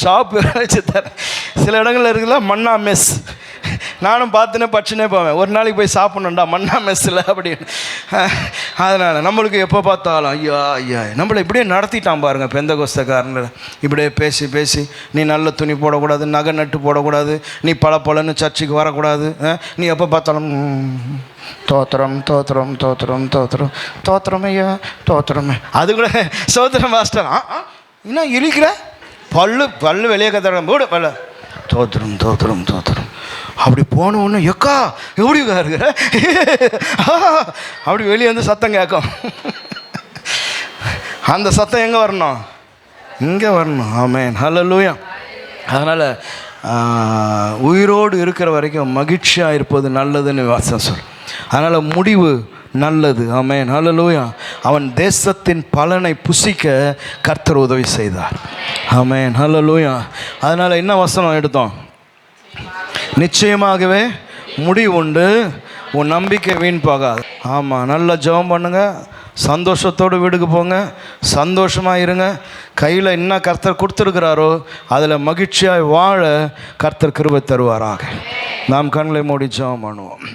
ஷாப் வச்சு தரேன். சில இடங்களில் இருக்குல்ல மண்ணா மெஸ். நானும் பார்த்துனே பச்சுனே போவேன், ஒரு நாளைக்கு போய் சாப்பிட்ணுண்டா மண்ணா மெஸ்ஸில் அப்படின்னு. அதனால் நம்மளுக்கு எப்போ பார்த்தாலும் ஐயா ஐயா நம்மளை இப்படியே நடத்திட்டான் பாருங்கள் பெந்தகோஸ்தக்காரன். இப்படியே பேசி பேசி, நீ நல்ல துணி போடக்கூடாது, நகை நட்டு போடக்கூடாது, நீ பழன்னு சர்ச்சுக்கு வரக்கூடாது, நீ எப்போ பார்த்தாலும் தோத்திரம் தோத்திரம் தோத்திரம் தோத்திரம் தோத்திரம் ஐயா தோத்திரமே. அது கூட சோத்திரம் மாஸ்டர் இன்னும் இழிக்கிற பல்லு வெளியே கத்துற போடு பல்ல தோத்திரம் தோத்திரம் தோத்திரம். அப்படி போன ஒன்று எக்கா எப்படி இருக்கிற அப்படி வெளியே வந்து சத்தம் கேட்கும். அந்த சத்தம் எங்கே வரணும்? இங்கே வரணும். ஆமென். ஹல்லேலூயா. அதனால் உயிரோடு இருக்கிற வரைக்கும் மகிழ்ச்சியாக இருப்பது நல்லதுன்னு வாசம் சொல். அதனால் முடிவு நல்லது. ஆமென். ஹல்லேலூயா. அவன் தேசத்தின் பலனை புசிக்க கர்த்தர் உதவி செய்தார். ஆமென். ஹல்லேலூயா. அதனால் என்ன வசனம் எடுத்தோம்? நிச்சயமாகவே முடிவு உண்டு, உன் நம்பிக்கை வீண் போகாது. ஆமாம், நல்லா ஜெபம் பண்ணுங்க, சந்தோஷத்தோடு வீட்டுக்கு போங்க, சந்தோஷமாக இருங்க. கையில் என்ன கர்த்தர் கொடுத்துருக்கிறாரோ அதில் மகிழ்ச்சியாக வாழ கர்த்தர் கிருபை தருவாராக. நாம் கண்களை மூடி ஜெபம் பண்ணுவோம்.